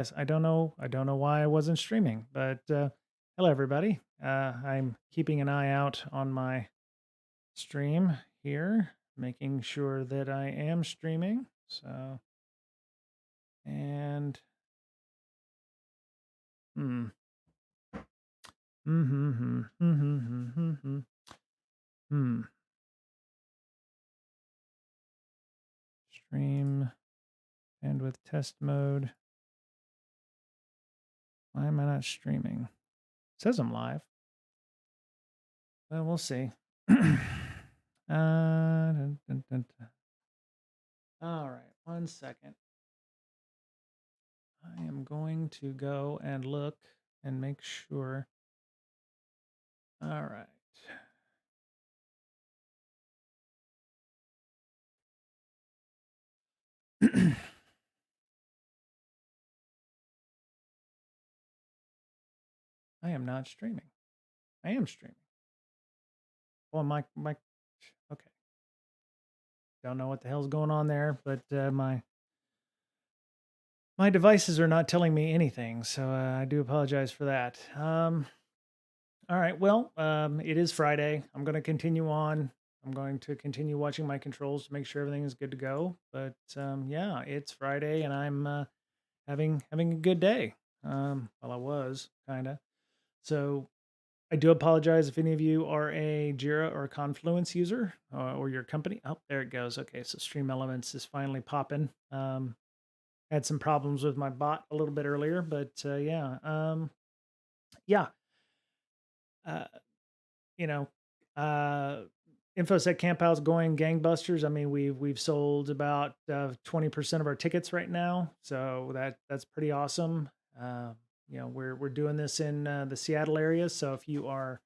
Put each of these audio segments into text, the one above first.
Yes, I don't know why I wasn't streaming, but hello everybody. I'm keeping an eye out on my stream here, making sure that I am streaming. So, and hmm, hmm, stream bandwidth test mode. Why am I not streaming? It says I'm live. Well, we'll see. Dun, dun. All right, 1 second. I am going to go and look and make sure. All right. I am not streaming. I am streaming. Well, my okay. Don't know what the hell's going on there, but my devices are not telling me anything, so I do apologize for that. All right. Well, it is Friday. I'm going to continue on. I'm going to continue watching my controls to make sure everything is good to go. But yeah, it's Friday, and I'm having a good day. Well, I was kind of. So I do apologize if any of you are a Jira or a Confluence user or your company. Oh, there it goes. Okay, so Stream Elements is finally popping. Had some problems with my bot a little bit earlier, but yeah. Uh, you know, uh, InfoSec Camp Out's going gangbusters. I mean, we've sold about 20% of our tickets right now, so that's pretty awesome. Uh, we're doing this in the Seattle area, so if you are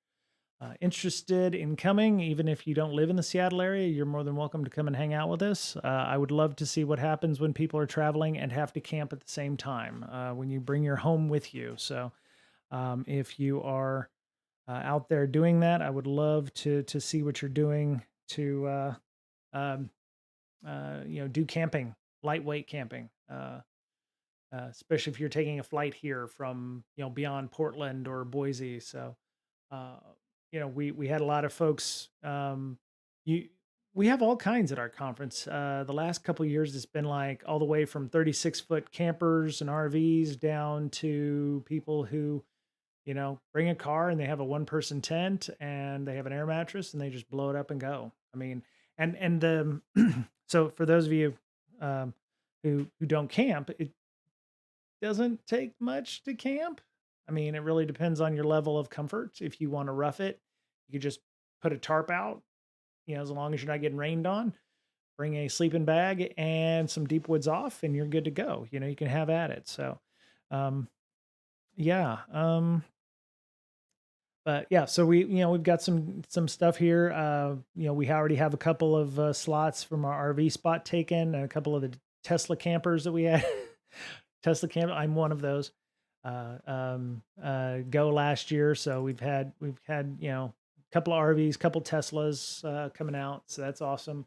interested in coming, even if you don't live in the Seattle area, you're more than welcome to come and hang out with us. I would love to see what happens when people are traveling and have to camp at the same time, when you bring your home with you. So if you are out there doing that, I would love to see what you're doing to um, do camping, lightweight camping. Especially if you're taking a flight here from beyond Portland or Boise. So uh, we had a lot of folks. You We have all kinds at our conference. The last couple of years, it's been like all the way from 36-foot campers and RVs down to people who bring a car and they have a one-person tent and they have an air mattress and they just blow it up and go. I mean, and so for those of you um, who don't camp, it doesn't take much to camp. I mean, it really depends on your level of comfort. If you want to rough it, you could just put a tarp out, as long as you're not getting rained on. Bring a sleeping bag and some deep woods off, and you're good to go. You can have at it. So, um, yeah. But yeah, so we've got some stuff here. We already have a couple of slots from our RV spot taken, and a couple of the Tesla campers that we had. Tesla camp. I'm one of those. Go last year, so we've had a couple of RVs, couple Teslas coming out, so that's awesome.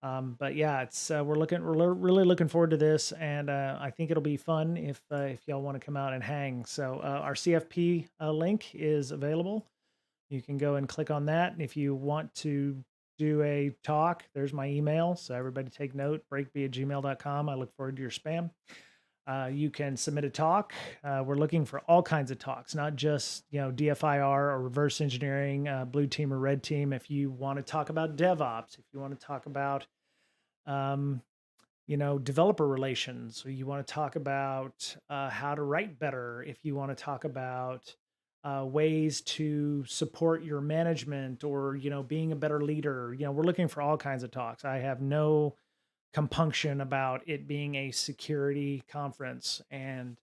But yeah, it's we're really looking forward to this, and I think it'll be fun if y'all want to come out and hang. So our CFP link is available. You can go and click on that, and if you want to do a talk, there's my email. So everybody take note: breakb@gmail.com. I look forward to your spam. You can submit a talk. We're looking for all kinds of talks, not just DFIR or reverse engineering, blue team or red team. If you want to talk about DevOps, if you want to talk about um, developer relations, or you want to talk about how to write better, if you want to talk about ways to support your management, or being a better leader, we're looking for all kinds of talks. I have no compunction about it being a security conference, and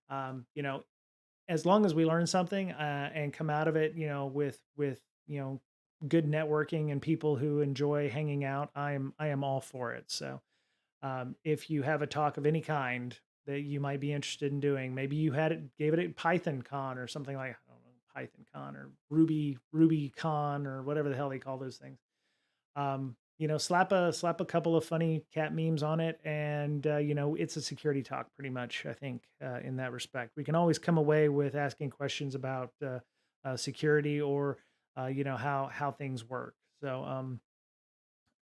as long as we learn something and come out of it with good networking and people who enjoy hanging out, I am all for it. So if you have a talk of any kind that you might be interested in doing, maybe you gave it at Python Con or something, like, I don't know, Python Con or Ruby Con or whatever the hell they call those things. slap a couple of funny cat memes on it, and it's a security talk pretty much. I think in that respect, we can always come away with asking questions about security or how things work. So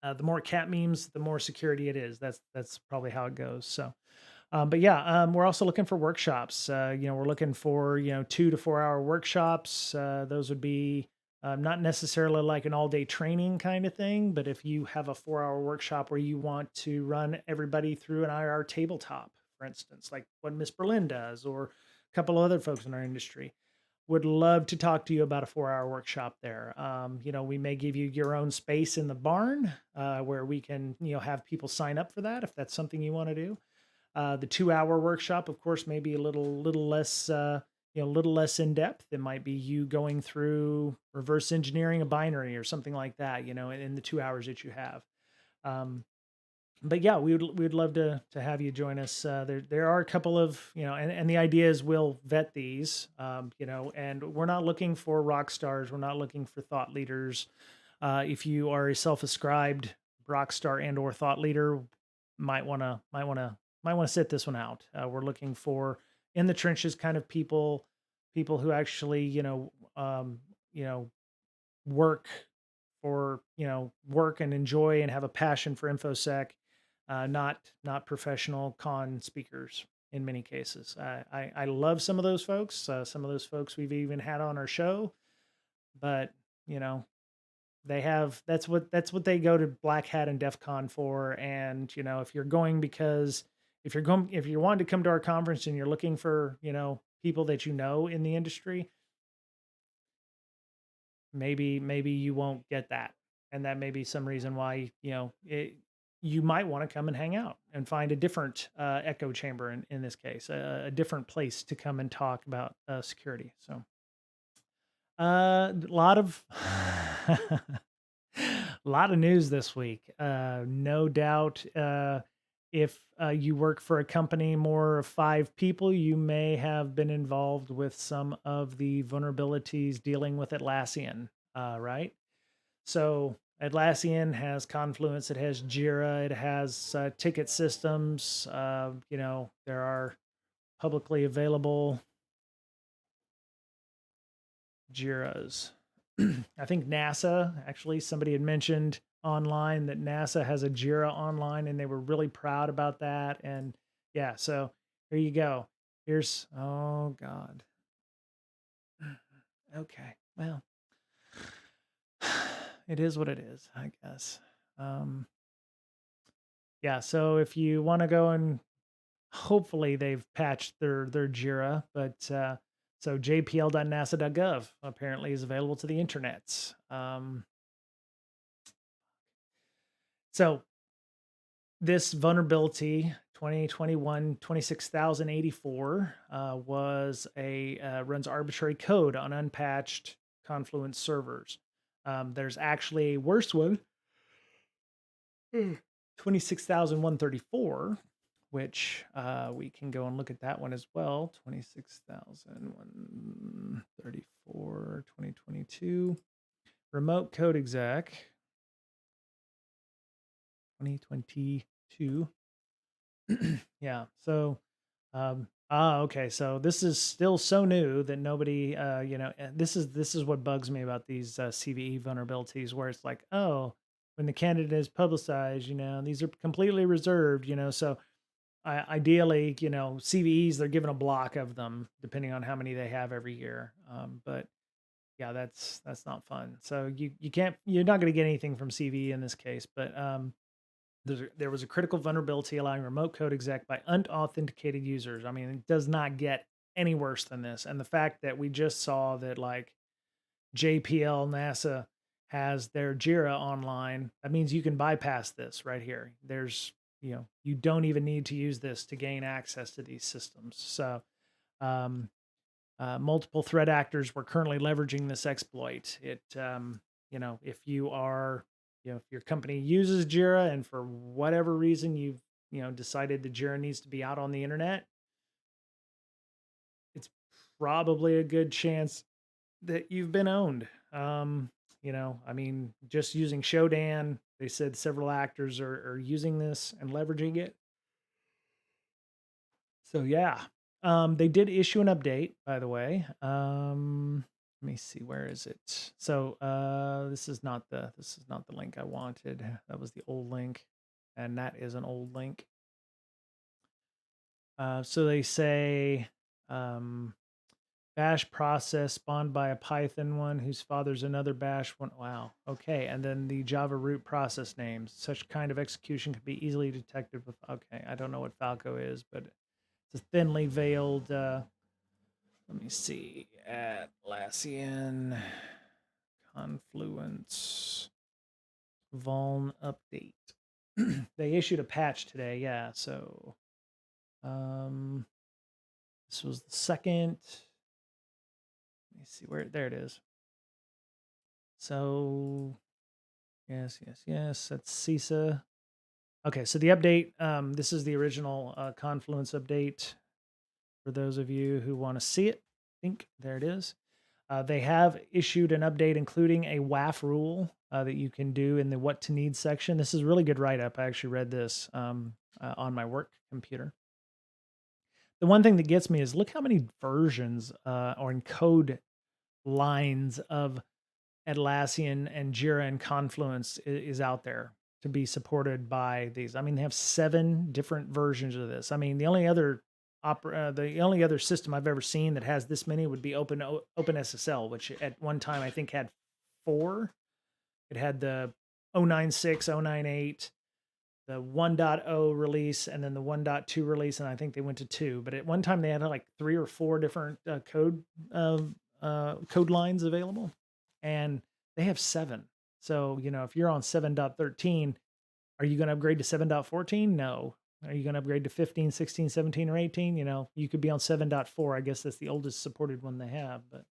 the more cat memes, the more security it is. That's probably how it goes. So. But yeah, we're also looking for workshops. We're looking for 2 to 4 hour workshops. Those would be not necessarily like an all day training kind of thing, but if you have a 4 hour workshop where you want to run everybody through an IR tabletop, for instance, like what Miss Berlin does, or a couple of other folks in our industry, would love to talk to you about a 4 hour workshop there. We may give you your own space in the barn where we can have people sign up for that if that's something you want to do. The 2 hour workshop, of course, may be a little less, little less in depth. It might be you going through reverse engineering a binary or something like that, in the 2 hours that you have. But yeah, we would love to have you join us. There are a couple of and the idea is we'll vet these, and we're not looking for rock stars. We're not looking for thought leaders. If you are a self-ascribed rock star and or thought leader, might wanna might wanna might wanna sit this one out. We're looking for in the trenches kind of people who actually you know work work and enjoy and have a passion for infosec, not professional con speakers in many cases. I love some of those folks. Some of those folks we've even had on our show, but you know they have that's what they go to Black Hat and DEF CON for. And if you're going because if you're wanting to come to our conference and you're looking for people that in the industry, maybe you won't get that, and that may be some reason why you might want to come and hang out and find a different echo chamber in this case, a different place to come and talk about security. So a lot of lot of news this week. No doubt, if you work for a company more of 5 people, you may have been involved with some of the vulnerabilities dealing with Atlassian, right? So Atlassian has Confluence, it has Jira, it has ticket systems. There are publicly available Jiras. I think NASA, actually, somebody had mentioned online that NASA has a Jira online and they were really proud about that. And yeah, so here you go. Oh God. Okay. Well, it is what it is, I guess. Um, yeah. So if you want to go and hopefully they've patched their Jira, but so jpl.nasa.gov apparently is available to the internets. So this vulnerability 2021 26084 was a runs arbitrary code on unpatched Confluence servers. There's actually a worse one, 26134, which we can go and look at that one as well. 26134 2022 remote code exec 2022. Yeah. So, okay. So this is still so new that nobody, this is what bugs me about these CVE vulnerabilities, where it's like, oh, when the candidate is publicized, these are completely reserved, So ideally, CVEs, they're given a block of them depending on how many they have every year. But yeah, that's not fun. So you're not going to get anything from CVE in this case, but there was a critical vulnerability allowing remote code exec by unauthenticated users. I mean, it does not get any worse than this. And the fact that we just saw that like JPL NASA has their Jira online, that means you can bypass this right here. You don't even need to use this to gain access to these systems. So, multiple threat actors were currently leveraging this exploit. If you are, if your company uses Jira and for whatever reason you've, decided the Jira needs to be out on the internet, it's probably a good chance that you've been owned. I mean, just using Shodan, they said several actors are using this and leveraging it. So yeah, they did issue an update, by the way. Let me see, where is it? So this is not the link I wanted. That was the old link, and that is an old link. So they say bash process spawned by a Python one whose father's another bash one. Wow. Okay. And then the Java root process names. Such kind of execution could be easily detected with. Okay. I don't know what Falco is, but it's a thinly veiled. Let me see. Atlassian Confluence Vuln update. They issued a patch today. Yeah. So this was the second. Let me see where. There it is. So yes. That's CISA. Okay, so the update. This is the original Confluence update. For those of you who want to see it, I think there it is. They have issued an update including a WAF rule that you can do in the what to need section. This is a really good write up. I actually read this on my work computer. The one thing that gets me is look how many versions or code lines of Atlassian and Jira and Confluence is out there to be supported by these. I mean, they have 7 different versions of this. I mean, the only other system I've ever seen that has this many would be OpenSSL, which at one time I think had 4. It had the 096, 098, the 1.0 release, and then the 1.2 release, and I think they went to 2. But at one time they had like 3 or 4 different code lines available, and they have 7. So if you're on 7.13, are you going to upgrade to 7.14? No. Are you going to upgrade to 15, 16, 17, or 18? You could be on 7.4. I guess that's the oldest supported one they have. But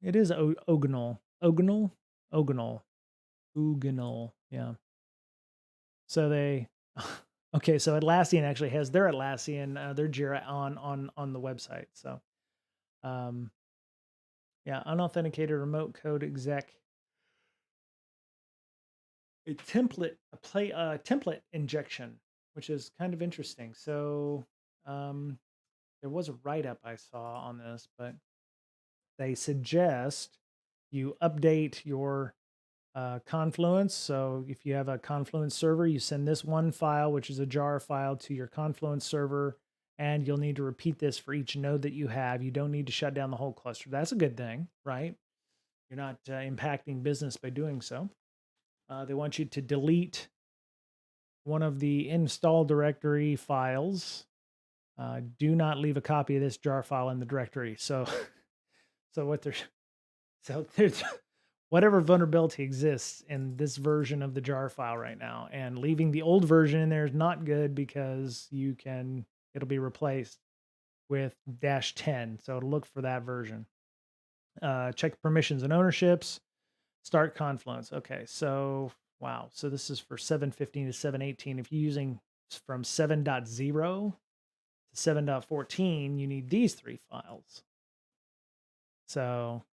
it is Ognal. Ugnal. Yeah. So they okay, so Atlassian actually has their Atlassian, their Jira on the website. So yeah, unauthenticated remote code exec, a template injection, which is kind of interesting. So there was a write-up I saw on this, but they suggest you update your Confluence. So if you have a Confluence server, you send this one file, which is a jar file, to your Confluence server, and you'll need to repeat this for each node that you have. You don't need to shut down the whole cluster. That's a good thing, right? You're not impacting business by doing so. They want you to delete one of the install directory files. Do not leave a copy of this jar file in the directory. So, there's whatever vulnerability exists in this version of the jar file right now, and leaving the old version in there is not good because it'll be replaced with -10. So look for that version. Check permissions and ownerships. Start Confluence. Okay, so wow. So this is for 7.15 to 7.18. If you're using from 7.0 to 7.14, you need these 3 files. So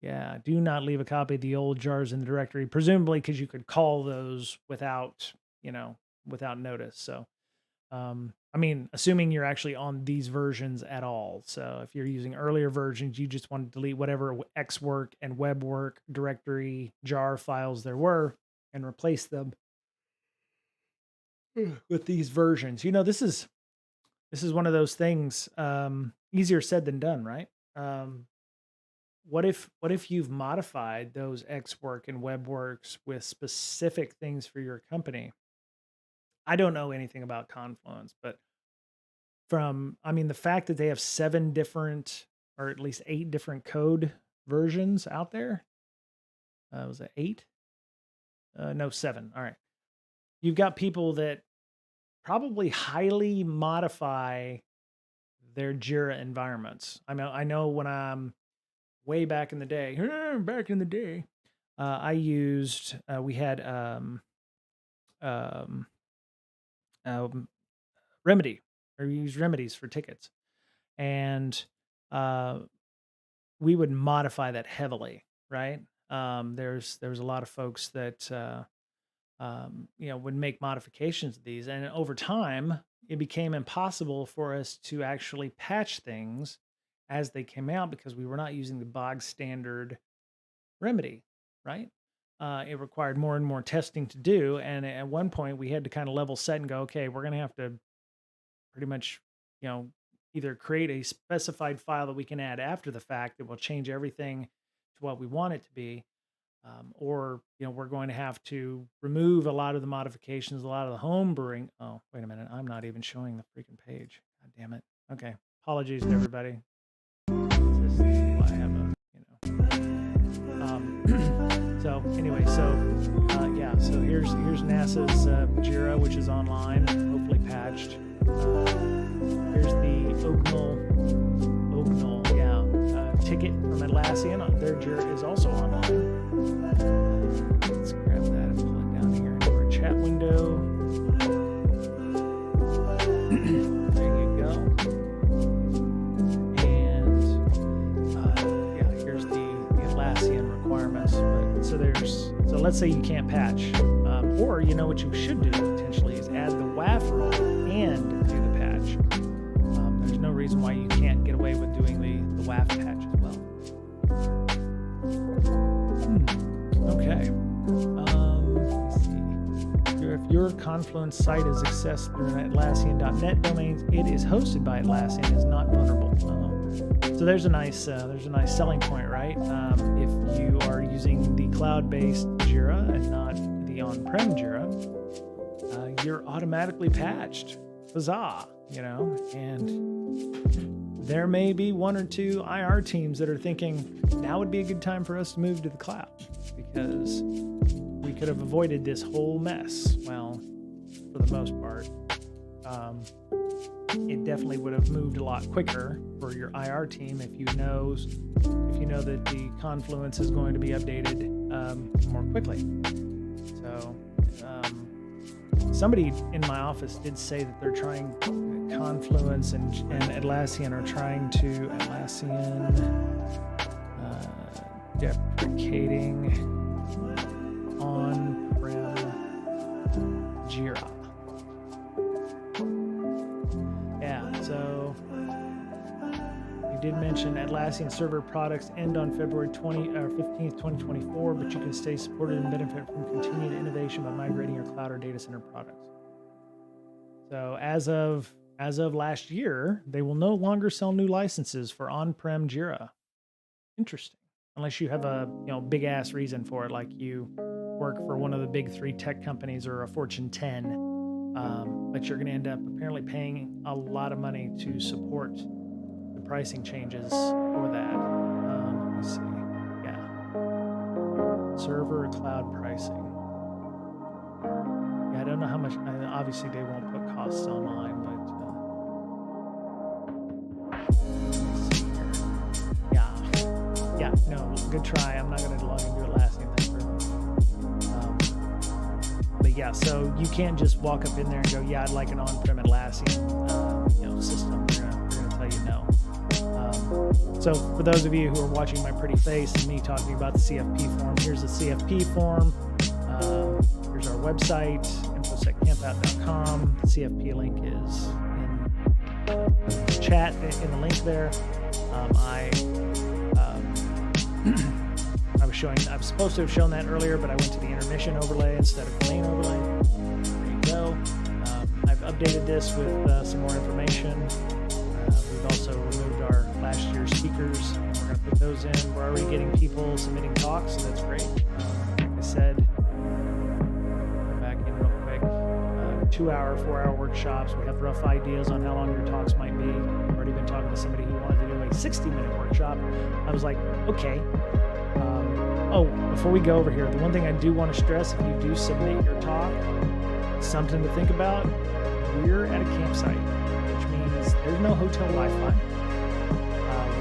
yeah, do not leave a copy of the old jars in the directory, presumably because you could call those without notice. So, I mean, assuming you're actually on these versions at all. So if you're using earlier versions, you just want to delete whatever Xwork and WebWork directory jar files there were and replace them with these versions. This is one of those things, easier said than done, right? What if you've modified those Xwork and WebWorks with specific things for your company? I don't know anything about Confluence, but the fact that they have 7 different, or at least 8 different code versions out there. Was it 8? No, 7. All right. You've got people that probably highly modify their Jira environments. I know when I'm way back in the day, I used, we had um, um, Remedy, or we used remedies for tickets. And we would modify that heavily, right? There's a lot of folks that would make modifications to these, and over time, it became impossible for us to actually patch things as they came out because we were not using the bog standard remedy, right? It required more and more testing to do, and at one point, we had to kind of level set and go, okay, we're going to have to pretty much, you know, either create a specified file that we can add after the fact that will change everything to what we want it to be, or we're going to have to remove a lot of the modifications, a lot of the home brewing. Oh, wait a minute, I'm not even showing the freaking page. God damn it. Okay, apologies to everybody. This is why I have a so anyway, yeah, so here's NASA's JIRA, which is online, hopefully patched. Here's the Ognal, ticket from Atlassian. Their JIRA is also online. Let's grab that and pull it down here into our chat window. There you go. And yeah, here's the Atlassian requirements. So let's say you can't patch, or what you should do potentially is add the WAF role and do the patch. There's no reason why you can't get away with doing the WAF patch as well. Okay. Let's see. If your Confluence site is accessed through an Atlassian.net domain, it is hosted by Atlassian and is not vulnerable. So there's a nice selling point, right? If you are using the cloud-based Jira and not the on-prem Jira, you're automatically patched. Huzzah, and there may be one or two IR teams that are thinking now would be a good time for us to move to the cloud because we could have avoided this whole mess. Well, for the most part, it definitely would have moved a lot quicker for your IR team if you know that the Confluence is going to be updated more quickly. So somebody in my office did say that they're trying Confluence and Atlassian are trying to deprecating on-prem Jira. Yeah, so you did mention Atlassian server products end on February 15th, 2024, but you can stay supported and benefit from continued innovation by migrating your cloud or data center products. So as of last year, they will no longer sell new licenses for on-prem Jira. Interesting. Unless you have a big ass reason for it, like you work for one of the big 3 tech companies or a Fortune 10. But you're going to end up apparently paying a lot of money to support the pricing changes for that. Let me see. Yeah. Server cloud pricing. Yeah, I don't know how much. Obviously, they won't put costs online, but let me see here. Yeah. No, good try. I'm not going to log into Atlassian. But yeah, so you can't just walk up in there and go, yeah, I'd like an on-prem Atlassian system. They're going to tell you no. So for those of you who are watching my pretty face and me talking about the CFP form, here's the CFP form. Here's our website, infoseccampout.com. The CFP link is in the chat, in the link there. I was supposed to have shown that earlier, but I went to the intermission overlay instead of the main overlay. There you go. I've updated this with some more information. We've also removed our last year's speakers. We're going to put those in. We're already getting people submitting talks, so that's great. Like I said, go back in real quick. 2-hour, 4-hour workshops. We have rough ideas on how long your talks might be. I've already been talking to somebody who wanted to do a 60-minute workshop. I was like, okay. Before we go over here, the one thing I do want to stress, if you do submit your talk, something to think about, we're at a campsite, which means there's no hotel Wi-Fi.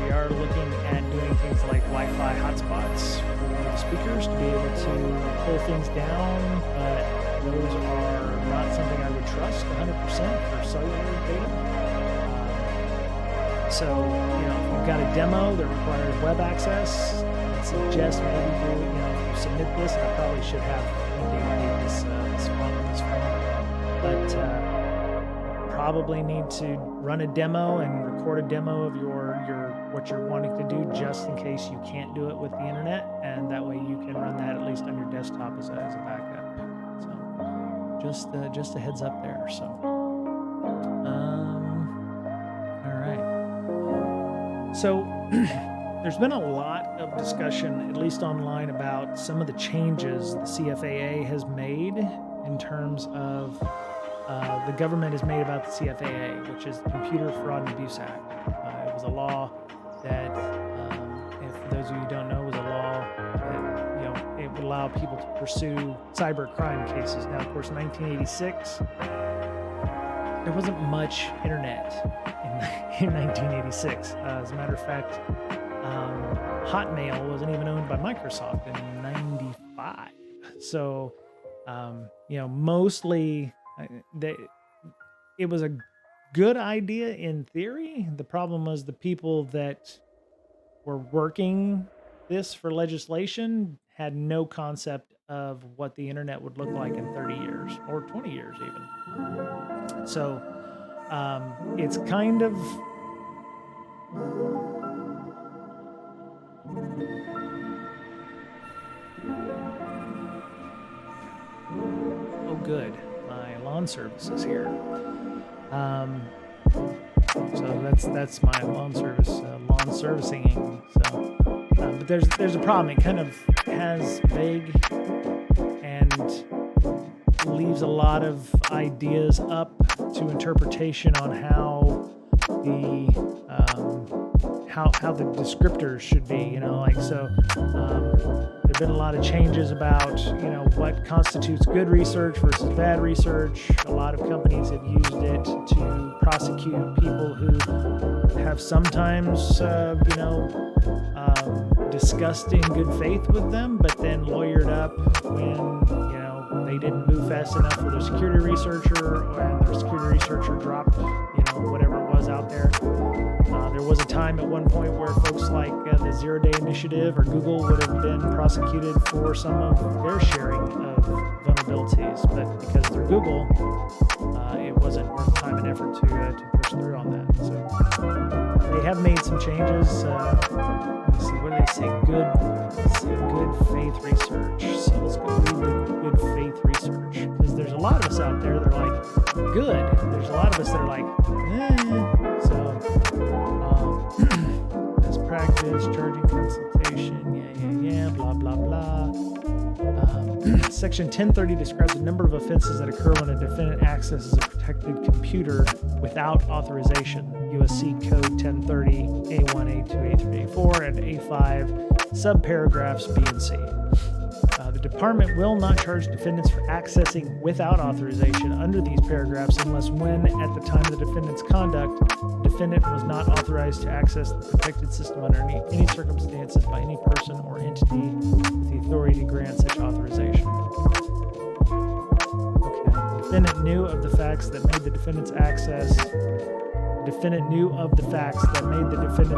We are looking at doing things like Wi-Fi hotspots for the speakers to be able to pull things down, but those are not something I would trust 100% for cellular data. So, if you've got a demo that requires web access, I'd suggest maybe if you submit this, I probably should have indeed this form, but probably need to run a demo and record a demo of your what you're wanting to do, just in case you can't do it with the internet, and that way you can run that at least on your desktop as a backup. So just a heads up there. So all right. So there's been a lot of discussion, at least online, about some of the changes the CFAA has made in terms of the government has made about the CFAA, which is the Computer Fraud and Abuse Act. It was a law that, for those of you who don't know, was a law that it would allow people to pursue cyber crime cases. Now, of course, 1986, there wasn't much internet in 1986. As a matter of fact, Hotmail wasn't even owned by Microsoft in 95. So, mostly it was a good idea in theory. The problem was the people that were working this for legislation had no concept of what the internet would look like in 30 years or 20 years even. So it's kind of good. My lawn service is here. So that's my lawn servicing. So, but there's a problem. It kind of has vague and leaves a lot of ideas up to interpretation on how the descriptors should be. There've been a lot of changes about what constitutes good research versus bad research. A lot of companies have used it to prosecute people who have sometimes discussed in good faith with them, but then lawyered up when they didn't move fast enough for their security researcher, or their security researcher dropped whatever it was out there. There was a time at one point where folks like the Zero Day Initiative or Google would have been prosecuted for some of their sharing of vulnerabilities, but because they're Google, it wasn't worth time and effort to push through on that. So they have made some changes. Let me see, what do they say? Good faith research. So let's go read the good faith research, because there's a lot of us out there that are like good. There's a lot of us that are like So best practice, charging consultation, blah blah blah. Section 1030 describes a number of offenses that occur when a defendant accesses a protected computer without authorization. USC Code 1030 A1, A2, A3, A4, and A5, subparagraphs B and C. The department will not charge defendants for accessing without authorization under these paragraphs unless when, at the time of the defendant's conduct, the defendant was not authorized to access the protected system under any circumstances by any person or entity with the authority to grant such authorization. Okay. The defendant knew of the facts that made the defendant's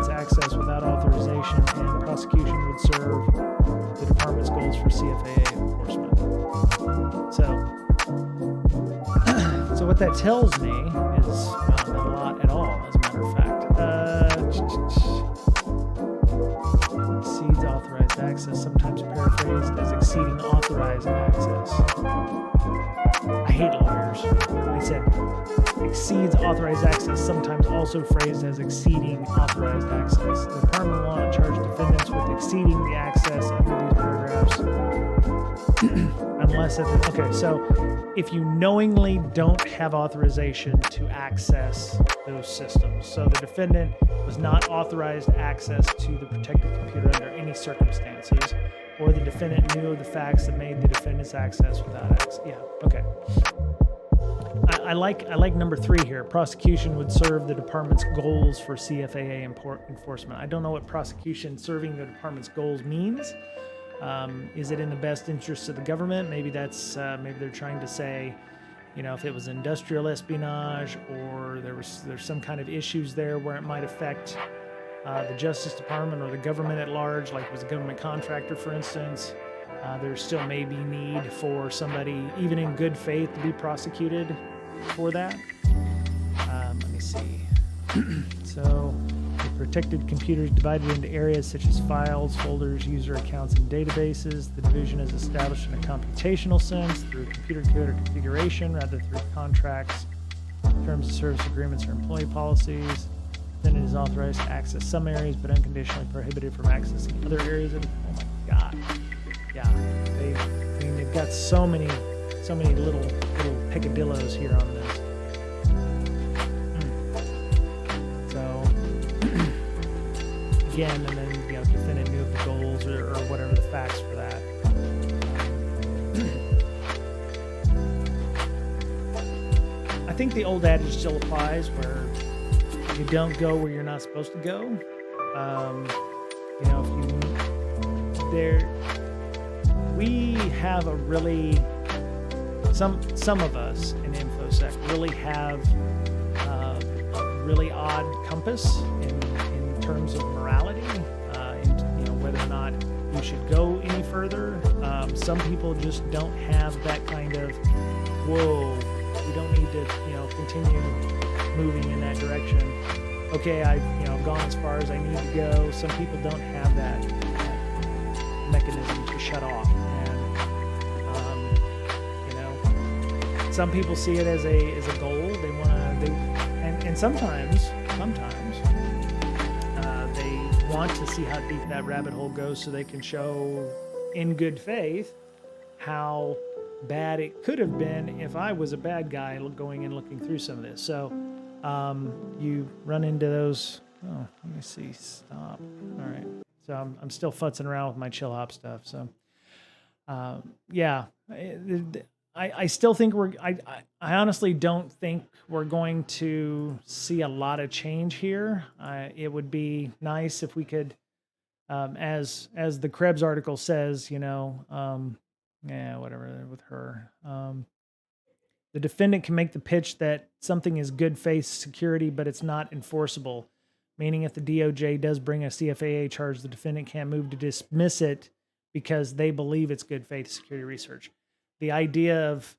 access without authorization, and prosecution would serve the department's goals for CFAA enforcement. So what that tells me is not a lot at all, as a matter of fact. Exceeds authorized access, sometimes paraphrased as exceeding authorized access. I hate lawyers. They said exceeds authorized access, sometimes also phrased as exceeding authorized access. The department will not charge defendants with exceeding the access under these paragraphs unless so if you knowingly don't have authorization to access those systems. So the defendant was not authorized access to the protected computer under any circumstances, or the defendant knew of the facts that made the defendant's access without access. Yeah, okay. I like number 3 here. Prosecution would serve the department's goals for CFAA enforcement. I don't know what prosecution serving the department's goals means. Is it in the best interest of the government? Maybe that's maybe they're trying to say, if it was industrial espionage or there's some kind of issues there where it might affect the Justice Department or the government at large, like it was a government contractor, for instance, there still may be need for somebody, even in good faith, to be prosecuted for that. Let me see. So, the protected computers divided into areas such as files, folders, user accounts, and databases. The division is established in a computational sense through computer code or configuration rather through contracts, terms of service agreements, or employee policies. Then it is authorized to access some areas, but unconditionally prohibited from accessing other areas. Oh my God! Yeah, they've got so many little peccadillos here on this. So again, and then defendant knew of the goals or whatever the facts for that. I think the old adage still applies, where you don't go where you're not supposed to go. We have a really, some of us in InfoSec really have a really odd compass in terms of morality, whether or not you should go any further. Some people just don't have that kind of, whoa, we don't need to, continue moving in that direction. Okay, I've gone as far as I need to go. Some people don't have that mechanism to shut off, and some people see it as a goal. They want to, and sometimes they want to see how deep that rabbit hole goes, so they can show in good faith how bad it could have been if I was a bad guy going and looking through some of this. So you run into those. Oh, let me see. Stop. All right. So I'm still futzing around with my chill hop stuff. So yeah, I still think I honestly don't think we're going to see a lot of change here. It would be nice if we could, as the Krebs article says, yeah, whatever with her. The defendant can make the pitch that something is good faith security, but it's not enforceable. Meaning, if the DOJ does bring a CFAA charge, the defendant can't move to dismiss it because they believe it's good faith security research. The idea of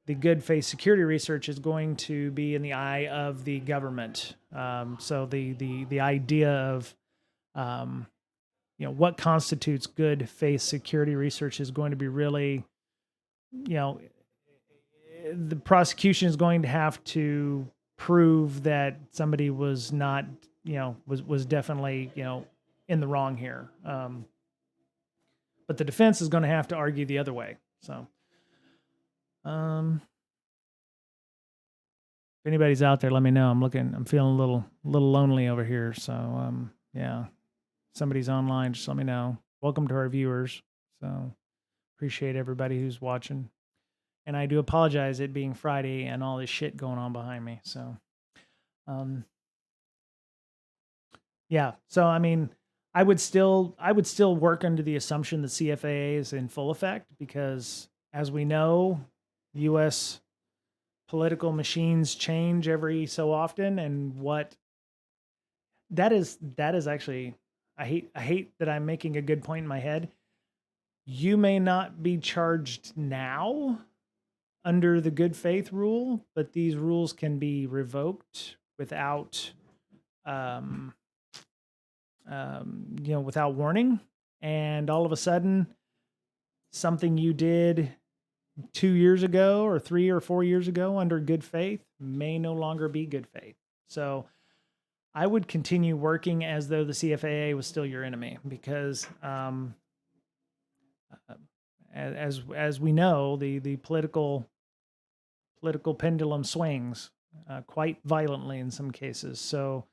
the good faith security research is going to be in the eye of the government. So the idea of what constitutes good faith security research is going to be really, the prosecution is going to have to prove that somebody was not, was definitely, in the wrong here. But the defense is going to have to argue the other way. So, if anybody's out there, let me know. I'm feeling a little lonely over here. So, yeah, somebody's online, just let me know. Welcome to our viewers. So appreciate everybody who's watching. And I do apologize, it being Friday and all this shit going on behind me. So, yeah. So, I mean, I would still work under the assumption that CFAA is in full effect, because as we know, U.S. political machines change every so often. And what that is actually, I hate that I'm making a good point in my head. You may not be charged now under the good faith rule, but these rules can be revoked without, without warning. And all of a sudden, something you did 2 years ago or 3 or 4 years ago under good faith may no longer be good faith. So I would continue working as though the CFAA was still your enemy, because as we know, the political pendulum swings quite violently in some cases. So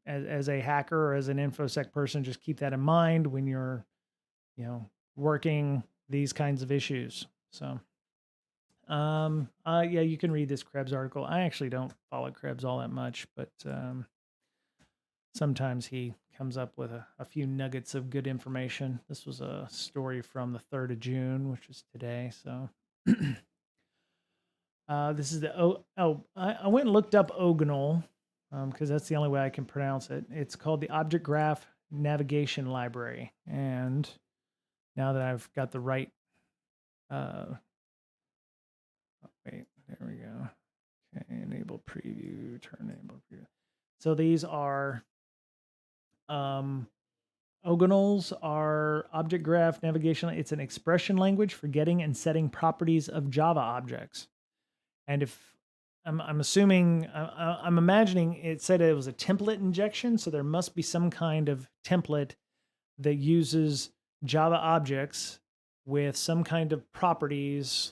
as a hacker or as an InfoSec person, just keep that in mind when you're, working these kinds of issues. So, yeah, you can read this Krebs article. I actually don't follow Krebs all that much, but sometimes he comes up with a few nuggets of good information. This was a story from the 3rd of June, which is today. So This is the I went and looked up Ogonal because that's the only way I can pronounce it. It's called the Object Graph Navigation Library, and now that I've got the right, wait, there we go. Okay, enable preview, turn enable preview. So these are Ogonals are object graph navigation. It's an expression language for getting and setting properties of Java objects. And if I'm assuming, I'm imagining it said it was a template injection, so there must be some kind of template that uses Java objects with some kind of properties,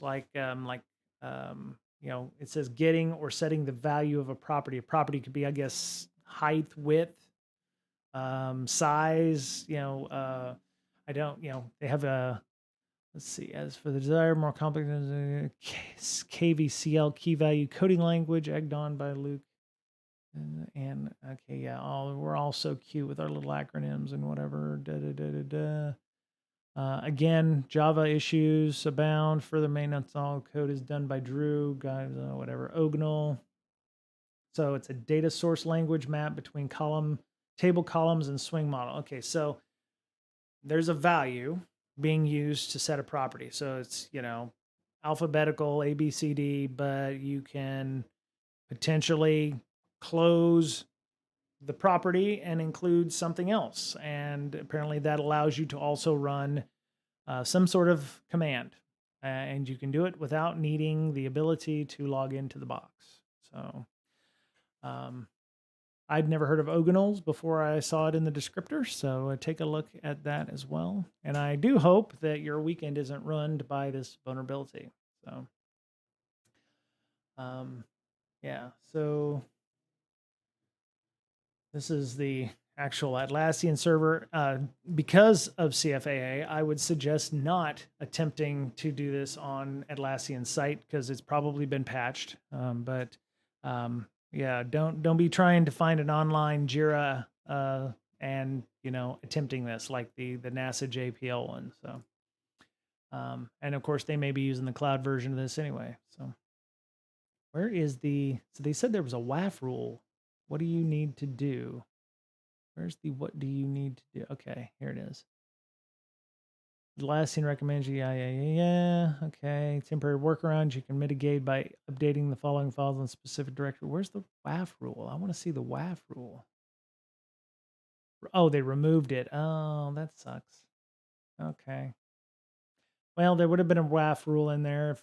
it says getting or setting the value of a property. A property could be, I guess, height, width, size. I don't, they have a. Let's see. As for the desired more complex KVCL key value coding language, egged on by Luke. And okay, yeah, we're all so cute with our little acronyms and whatever. Again, Java issues abound. Further maintenance, all code is done by Drew, guys, whatever. Ognal. So it's a data source language map between table columns and swing model. Okay, so there's a value being used to set a property. So it's, alphabetical A, B, C, D, but you can potentially close the property and include something else. And apparently that allows you to also run some sort of command. And you can do it without needing the ability to log into the box. So I'd never heard of Ogonals before I saw it in the descriptor. So take a look at that as well. And I do hope that your weekend isn't ruined by this vulnerability. So yeah, so this is the actual Atlassian server. Because of CFAA, I would suggest not attempting to do this on Atlassian's site because it's probably been patched. But yeah, don't be trying to find an online Jira and attempting this like the NASA JPL one. So, and of course they may be using the cloud version of this anyway. So, where is so they said there was a WAF rule. What do you need to do? Where's the what do you need to do? Okay, here it is. Atlassian recommends you, yeah. Okay, temporary workarounds you can mitigate by updating the following files in a specific directory. Where's the WAF rule? I want to see the WAF rule. Oh, they removed it. Oh, that sucks. Okay. Well, there would have been a WAF rule in there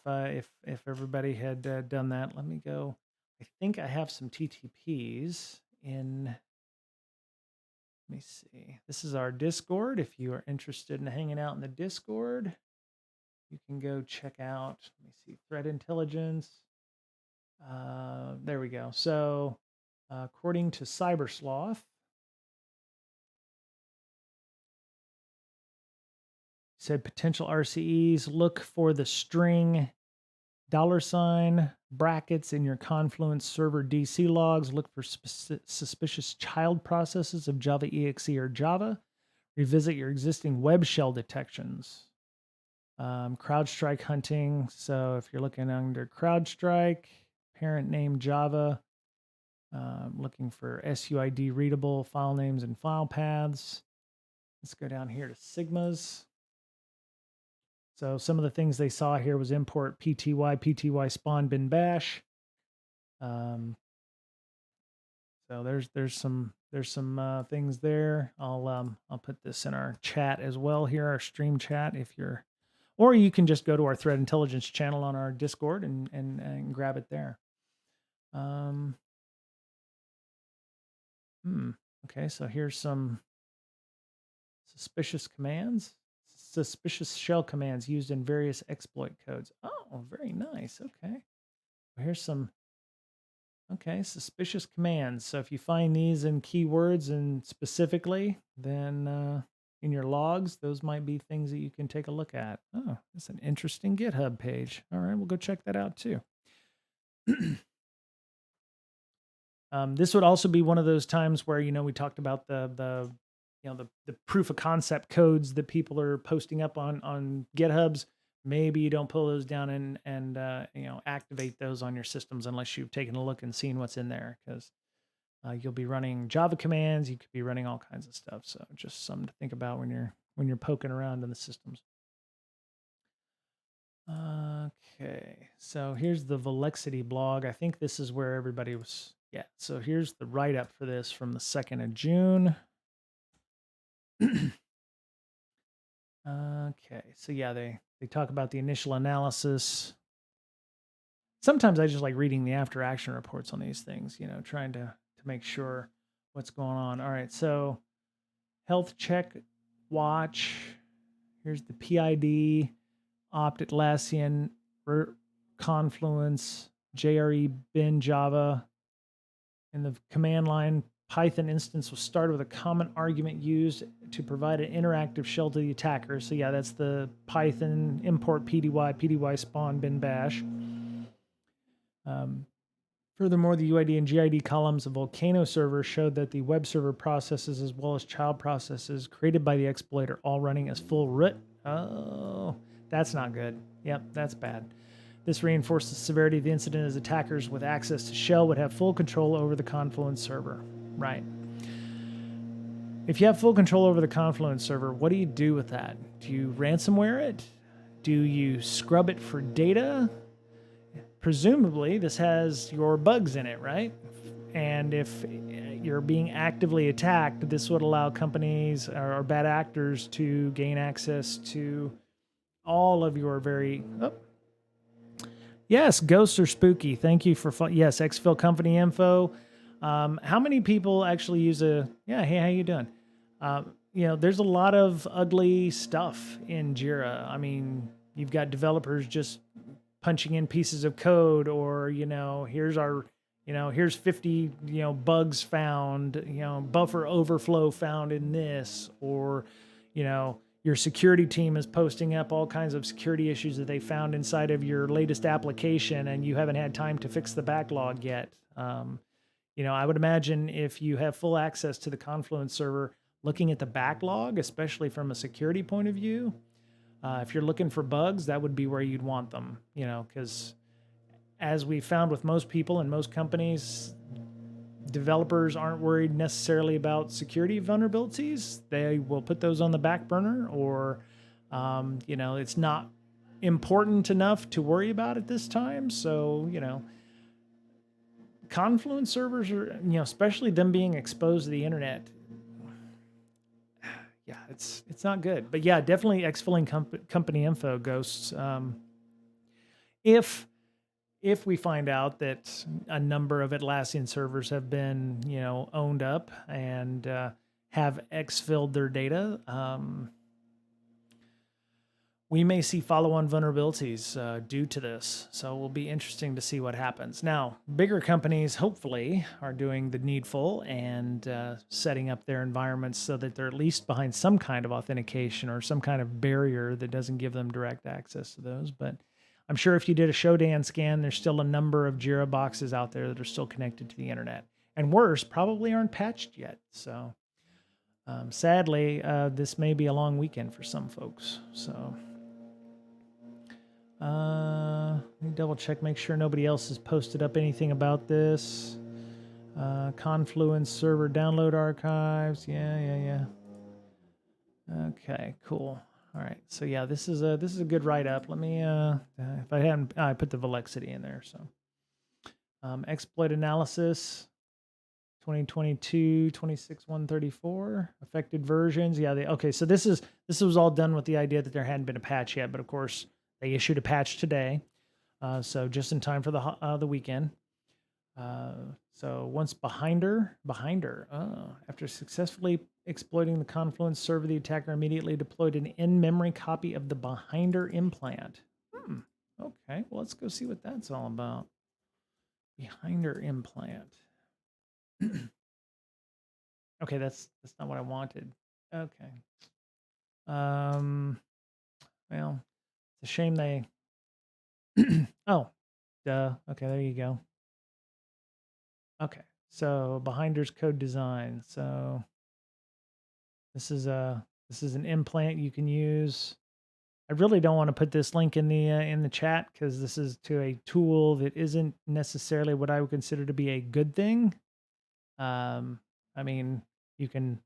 if everybody had done that. Let me go. I think I have some TTPs in. Let me see. This is our Discord. If you are interested in hanging out in the Discord, you can go check out. Let me see. Threat intelligence. There we go. So, according to Cybersloth, said potential RCEs look for the string $ brackets in your Confluence server DC logs. Look for suspicious child processes of Java EXE or Java. Revisit your existing web shell detections. CrowdStrike hunting. So if you're looking under CrowdStrike, parent name Java, looking for SUID readable file names and file paths. Let's go down here to Sigmas. So some of the things they saw here was import pty spawn bin bash. So there's some things there. I'll put this in our chat as well here, our stream chat, or you can just go to our threat intelligence channel on our Discord and grab it there. Okay, so here's some suspicious shell commands used in various exploit codes. Oh, very nice. Okay. Here's some, suspicious commands. So if you find these in keywords and specifically, then in your logs, those might be things that you can take a look at. Oh, that's an interesting GitHub page. All right, we'll go check that out too. This would also be one of those times where, we talked about the proof of concept codes that people are posting up on GitHubs. maybe you don't pull those down and activate those on your systems unless you've taken a look and seen what's in there, because you'll be running Java commands. You could be running all kinds of stuff. So just something to think about when you're poking around in the systems. Okay, so here's the Velexity blog. I think this is where everybody was. Yeah, so here's the write-up for this from the 2nd of June. Okay, so yeah, they talk about the initial analysis. Sometimes I just like reading the after action reports on these things, trying to make sure what's going on. All right, so health check watch. Here's the PID, opt Atlassian, Confluence, JRE bin Java. In the command line, Python instance was started with a common argument used to provide an interactive shell to the attacker. So yeah, that's the Python import PDY spawn bin bash. Furthermore, the UID and GID columns of Volcano server showed that the web server processes as well as child processes created by the exploiter all running as full root. Oh, that's not good. Yep, that's bad. This reinforced the severity of the incident as attackers with access to shell would have full control over the Confluence server. Right. If you have full control over the Confluence server, what do you do with that? Do you ransomware it? Do you scrub it for data? Presumably, this has your bugs in it, right? And if you're being actively attacked, this would allow companies or bad actors to gain access to all of your very. Oh. Yes, ghosts are spooky. Thank you for yes, exfil company info. How many people actually use a? Yeah, hey, how you doing? There's a lot of ugly stuff in Jira. I mean, you've got developers just punching in pieces of code, or here's 50 bugs found, buffer overflow found in this, or your security team is posting up all kinds of security issues that they found inside of your latest application and you haven't had time to fix the backlog yet. I would imagine if you have full access to the Confluence server, looking at the backlog, especially from a security point of view, if you're looking for bugs, that would be where you'd want them, because as we found with most people and most companies, developers aren't worried necessarily about security vulnerabilities. They will put those on the back burner, or, it's not important enough to worry about at this time. So, Confluence servers are, especially them being exposed to the internet. Yeah, it's not good. But yeah, definitely exfilling company info ghosts. If we find out that a number of Atlassian servers have been, owned up and have exfilled their data, we may see follow-on vulnerabilities due to this. So it will be interesting to see what happens. Now, bigger companies hopefully are doing the needful and setting up their environments so that they're at least behind some kind of authentication or some kind of barrier that doesn't give them direct access to those. But I'm sure if you did a Shodan scan, there's still a number of Jira boxes out there that are still connected to the internet. And worse, probably aren't patched yet. So sadly, this may be a long weekend for some folks. So let me double check, make sure nobody else has posted up anything about this. Confluence server download archives. Yeah. Okay, cool. All right, so yeah, this is a good write up. Let me if I hadn't, I put the Velexity in there. So exploit analysis 2022 26.134 affected versions. Yeah, okay, so this was all done with the idea that there hadn't been a patch yet, but of course they issued a patch today, so just in time for the weekend. So once behinder, after successfully exploiting the Confluence server, the attacker immediately deployed an in-memory copy of the behinder implant. Okay, well, let's go see what that's all about. Behinder implant. Okay, that's not what I wanted. Okay. Well, it's a shame they. Oh, duh. Okay, there you go. Okay, so Behinder's code design. So this is an implant you can use I really don't want to put this link in the chat because this is to a tool that isn't necessarily what I would consider to be a good thing. I mean, you can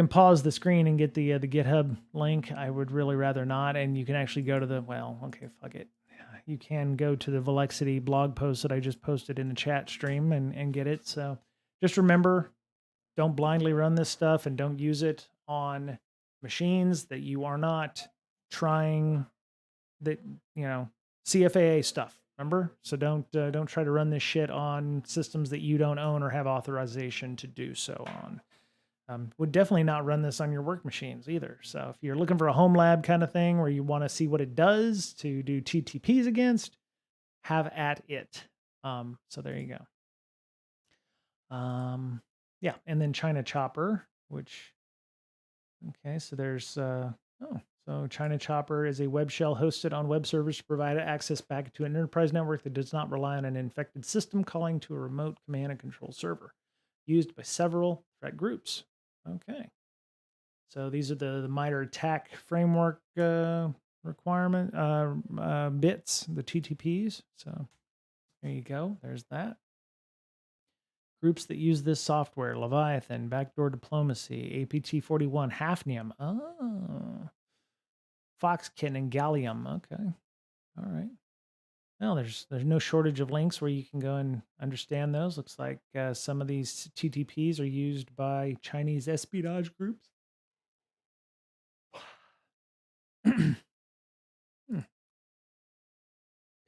pause the screen and get the GitHub link. I would really rather not, and you can actually go to the okay, fuck it. You can go to the Velexity blog post that I just posted in the chat stream and get it. So just remember, don't blindly run this stuff and don't use it on machines that you are not trying that, CFAA stuff. Remember? So don't try to run this shit on systems that you don't own or have authorization to do so on. Would definitely not run this on your work machines either. So if you're looking for a home lab kind of thing where you want to see what it does to do TTPs against, have at it. So there you go. Yeah, and then China Chopper, which okay, so there's so China Chopper is a web shell hosted on web servers to provide access back to an enterprise network that does not rely on an infected system calling to a remote command and control server, used by several threat groups. Okay. So these are the MITRE ATT&CK framework requirement bits, the TTPs. So there you go. There's that. Groups that use this software: Leviathan, Backdoor Diplomacy, APT41, Hafnium. Oh. Foxkin and Gallium. Okay. All right. Well, there's no shortage of links where you can go and understand those. Looks like some of these TTPs are used by Chinese espionage groups.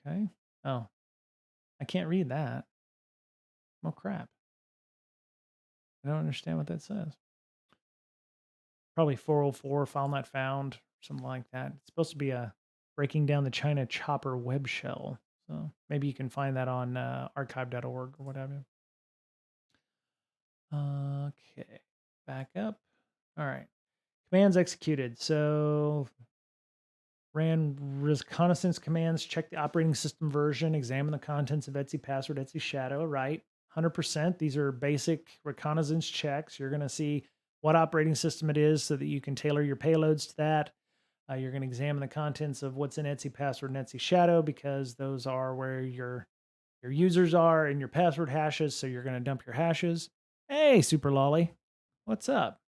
Okay. Oh, I can't read that. Oh, crap. I don't understand what that says. Probably 404, file not found, something like that. It's supposed to be a breaking down the China Chopper web shell. So maybe you can find that on archive.org or whatever. Okay, back up. All right, commands executed. So ran reconnaissance commands, check the operating system version, examine the contents of Etsy password, Etsy shadow, right? 100%. These are basic reconnaissance checks. You're going to see what operating system it is so that you can tailor your payloads to that. You're going to examine the contents of what's in Etsy password and Etsy shadow because those are where your users are and your password hashes. So you're going to dump your hashes. Hey, Super Lolly, what's up?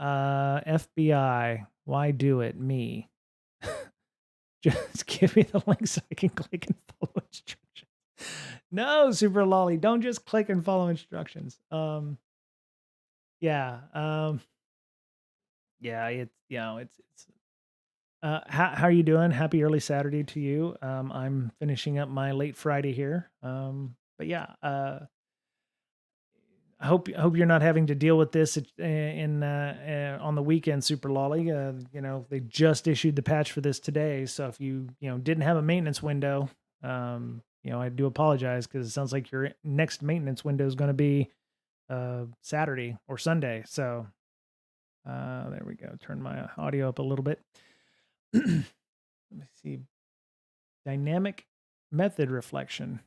FBI, why do it? Me. Just give me the link so I can click and follow instructions. No, Super Lolly, don't just click and follow instructions. Yeah. Yeah, it's how are you doing? Happy early Saturday to you. I'm finishing up my late Friday here. But yeah, I hope you're not having to deal with this in on the weekend, Super Lolly. They just issued the patch for this today, so if you didn't have a maintenance window, I do apologize because it sounds like your next maintenance window is going to be Saturday or Sunday. So there we go. Turn my audio up a little bit. Let me see. Dynamic method reflection.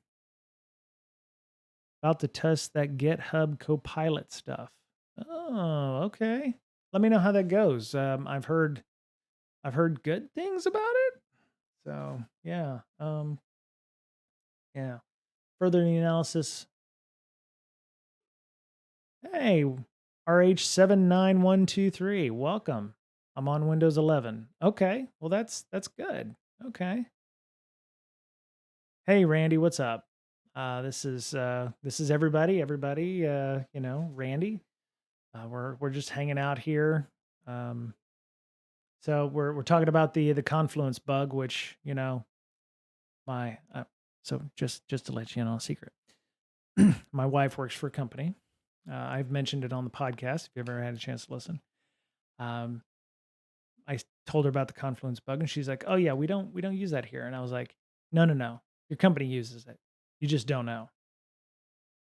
About to test that GitHub Copilot stuff. Oh, okay. Let me know how that goes. I've heard good things about it. So yeah. Yeah. Further analysis. Hey, RH79123. Welcome. I'm on Windows 11. Okay. Well, that's good. Okay. Hey, Randy, what's up? This is everybody. Randy. We're just hanging out here. So we're talking about the Confluence bug, which my so just to let you know a secret, my wife works for a company. I've mentioned it on the podcast if you've ever had a chance to listen. I told her about the Confluence bug, and she's like, "Oh yeah, we don't use that here." And I was like, "No, your company uses it. You just don't know."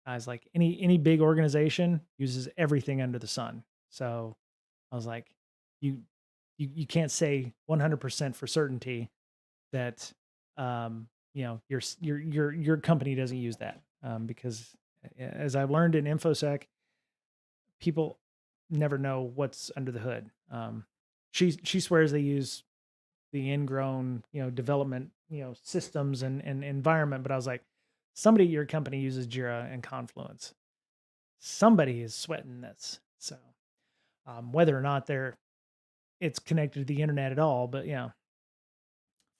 I was like, any big organization uses everything under the sun. So I was like, you can't say 100% for certainty that your company doesn't use that because as I've learned in infosec, people never know what's under the hood. She swears they use the ingrown, development, systems and environment. But I was like, somebody at your company uses Jira and Confluence. Somebody is sweating this. So whether or not it's connected to the internet at all, but yeah,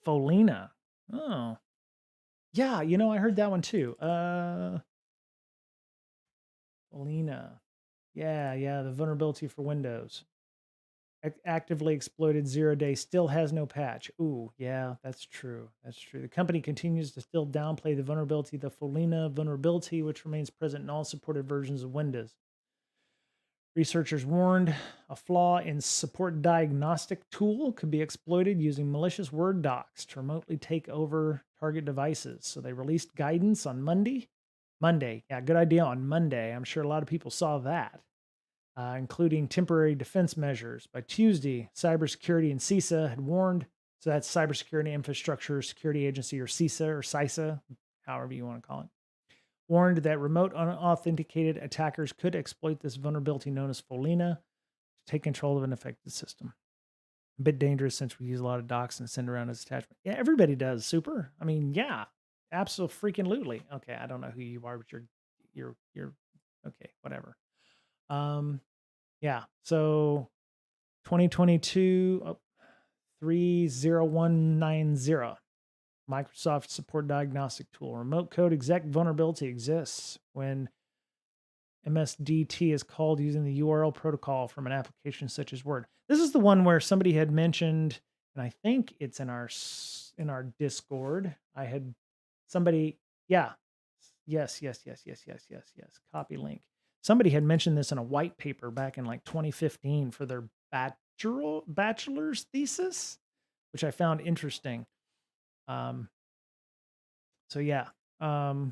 Folina. Oh, yeah, I heard that one too. Folina. Yeah, yeah, the vulnerability for Windows. Actively exploited 0-day, still has no patch. Ooh, yeah, that's true. That's true. The company continues to still downplay the vulnerability, the Folina vulnerability, which remains present in all supported versions of Windows. Researchers warned a flaw in support diagnostic tool could be exploited using malicious Word docs to remotely take over target devices. So they released guidance on Monday. Monday, yeah, good idea on Monday. I'm sure a lot of people saw that, including temporary defense measures. By Tuesday, cybersecurity and CISA had warned. So that's Cybersecurity Infrastructure Security Agency, or CISA or CISA, however you want to call it, warned that remote unauthenticated attackers could exploit this vulnerability known as Folina to take control of an affected system. A bit dangerous since we use a lot of docs and send around as attachment. Yeah, everybody does. Super. I mean, yeah, absolutely. Okay, I don't know who you are, but you're okay. Whatever. Yeah. So 2022 30190. Microsoft Support Diagnostic Tool. Remote code exec vulnerability exists when MSDT is called using the URL protocol from an application such as Word. This is the one where somebody had mentioned, and I think it's in our Discord. I had somebody, yeah, yes. Copy link. Somebody had mentioned this in a white paper back in like 2015 for their bachelor's thesis, which I found interesting. Um, so yeah. Oh,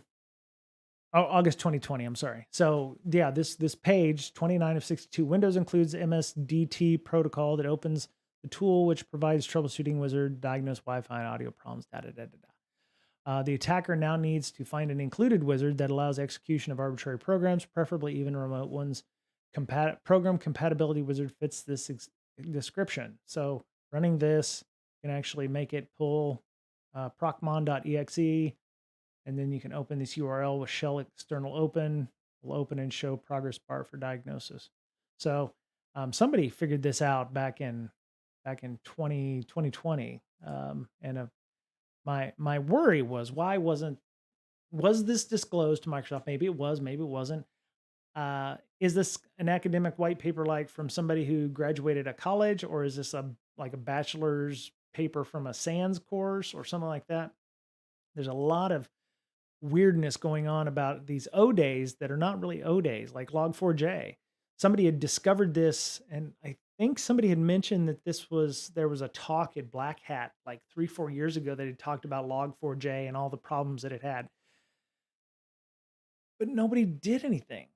August 2020. I'm sorry. So yeah, this page 29 of 62. Windows includes MSDT protocol that opens the tool, which provides troubleshooting wizard, diagnose Wi-Fi and audio problems. The attacker now needs to find an included wizard that allows execution of arbitrary programs, preferably even remote ones. Program compatibility wizard fits this description. So running this can actually make it pull procmon.exe, and then you can open this URL with shell external open. Will open and show progress bar for diagnosis. So somebody figured this out back in 2020. And my worry was, was this disclosed to Microsoft? Maybe it was, maybe it wasn't. Is this an academic white paper like from somebody who graduated a college, or is this like a bachelor's paper from a SANS course or something like that? There's a lot of weirdness going on about these O days that are not really O days, like Log4j. Somebody had discovered this, and I think somebody had mentioned that there was a talk at Black Hat like 3-4 years ago that had talked about Log4j and all the problems that it had, but nobody did anything,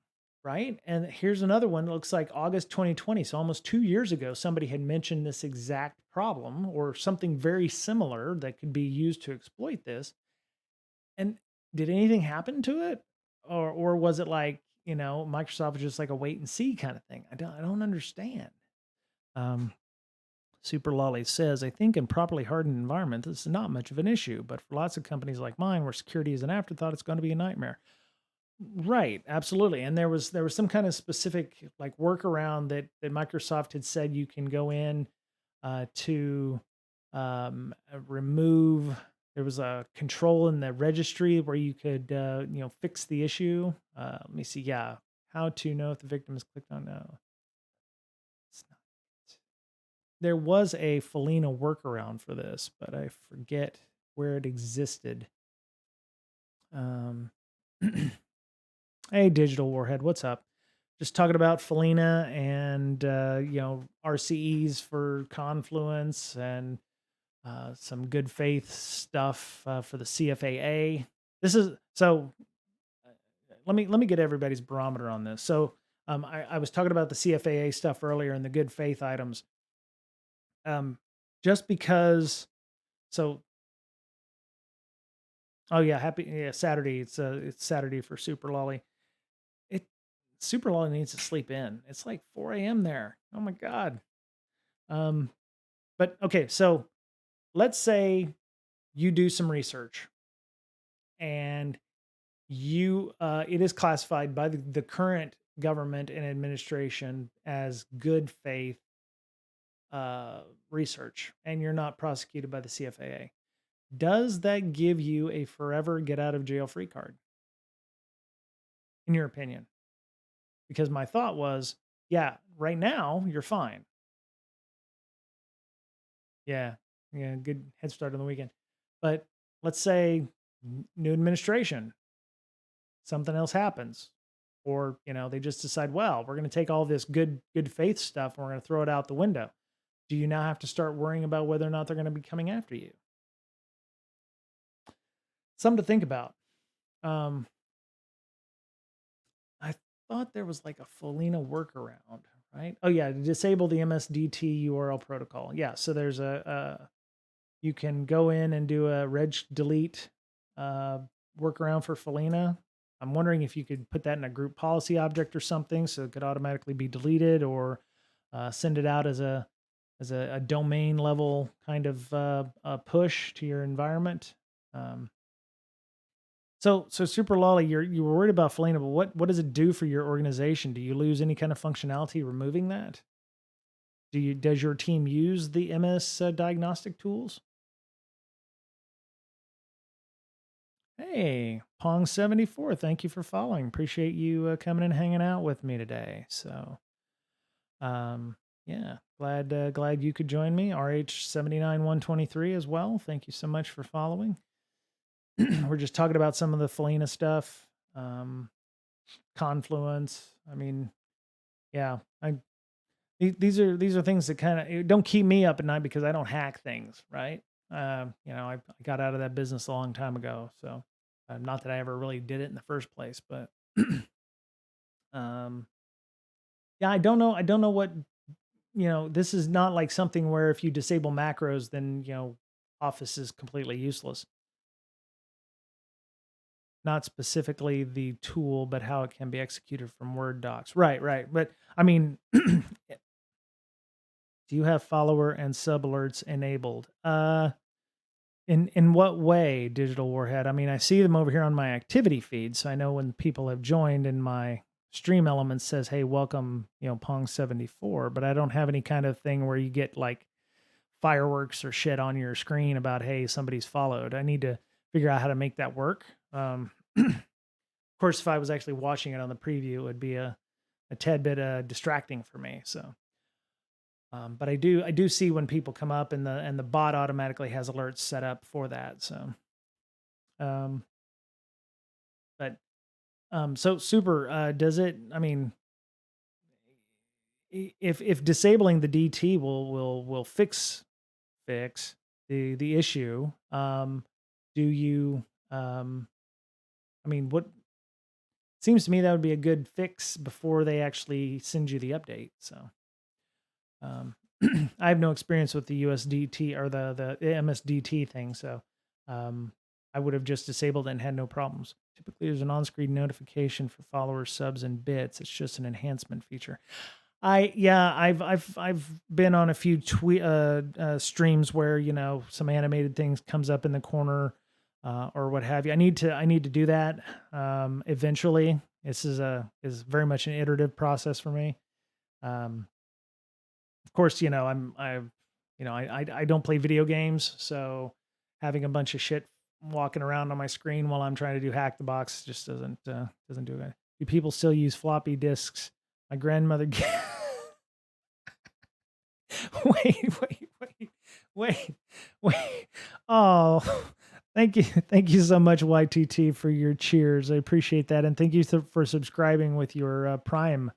right? And here's another one. It looks like August 2020, so almost 2 years ago, somebody had mentioned this exact problem or something very similar that could be used to exploit this. And did anything happen to it? Or was it like, Microsoft was just like a wait and see kind of thing? I don't understand. Um, Super Lolly says, I think in properly hardened environment, this is not much of an issue, but for lots of companies like mine where security is an afterthought, it's going to be a nightmare. Right, absolutely. And there was some kind of specific like workaround that Microsoft had said you can go in to remove. There was a control in the registry where you could fix the issue. Let me see. Yeah, how to know if the victim is clicked on? No, it's not. There was a Felina workaround for this, but I forget where it existed. Um, Hey, Digital Warhead, what's up? Just talking about Felina and RCEs for Confluence and some good faith stuff for the CFAA. This is so. Let me get everybody's barometer on this. So I was talking about the CFAA stuff earlier and the good faith items. Just because. So oh yeah, Saturday. It's Saturday for Super Lolly. It Super Lolly needs to sleep in. It's like 4 a.m. there. Oh my god. But okay, so let's say you do some research and it is classified by the current government and administration as good faith uh, research, and you're not prosecuted by the CFAA. Does that give you a forever get out of jail free card, in your opinion? Because my thought was, yeah, right now you're fine. Yeah, yeah, good head start on the weekend. But let's say new administration, something else happens, or they just decide, well, we're going to take all this good faith stuff and we're going to throw it out the window. Do you now have to start worrying about whether or not they're going to be coming after you? Something to think about. Um, I thought there was like a Felina workaround, right? Oh yeah, to disable the MSDT URL protocol. Yeah, so there's you can go in and do a reg delete uh, workaround for Felina. I'm wondering if you could put that in a group policy object or something, so it could automatically be deleted, or send it out as a domain level kind of a push to your environment. Um, so Super Lolly, you were worried about Felina, but what does it do for your organization? Do you lose any kind of functionality removing that? Does your team use the MS diagnostic tools? Hey, Pong74, thank you for following. Appreciate you coming and hanging out with me today. So, um, yeah, glad you could join me. RH79123 as well. Thank you so much for following. We're just talking about some of the Felina stuff, Confluence. I mean, yeah, these are things that kind of don't keep me up at night because I don't hack things, right? I got out of that business a long time ago, so not that I ever really did it in the first place, but um, yeah, I don't know what This is not like something where if you disable macros, then Office is completely useless. Not specifically the tool, but how it can be executed from Word docs. Right, right. But I mean, do you have follower and sub alerts enabled? In what way, Digital Warhead? I mean, I see them over here on my activity feed, so I know when people have joined and my stream elements says, "Hey, welcome, Pong74," but I don't have any kind of thing where you get like fireworks or shit on your screen about, "Hey, somebody's followed." I need to figure out how to make that work. Of course, if I was actually watching it on the preview, it would be a tad bit distracting for me. So, but I do see when people come up and the bot automatically has alerts set up for that. So, um, but so super does it? I mean, if disabling the DT will fix the issue, do you I mean, what seems to me that would be a good fix before they actually send you the update. So, um, I have no experience with the USDT or the MSDT thing, so I would have just disabled it and had no problems. Typically, there's an on-screen notification for followers, subs, and bits. It's just an enhancement feature. I've been on a few streams where some animated things comes up in the corner or what have you. I need to do that eventually. This is very much an iterative process for me. Um, of course, I don't play video games, so having a bunch of shit walking around on my screen while I'm trying to do hack the box just doesn't do it. Do people still use floppy disks? My grandmother. Wait, wait. Oh, thank you so much, YTT, for your cheers. I appreciate that, and thank you for subscribing with your Prime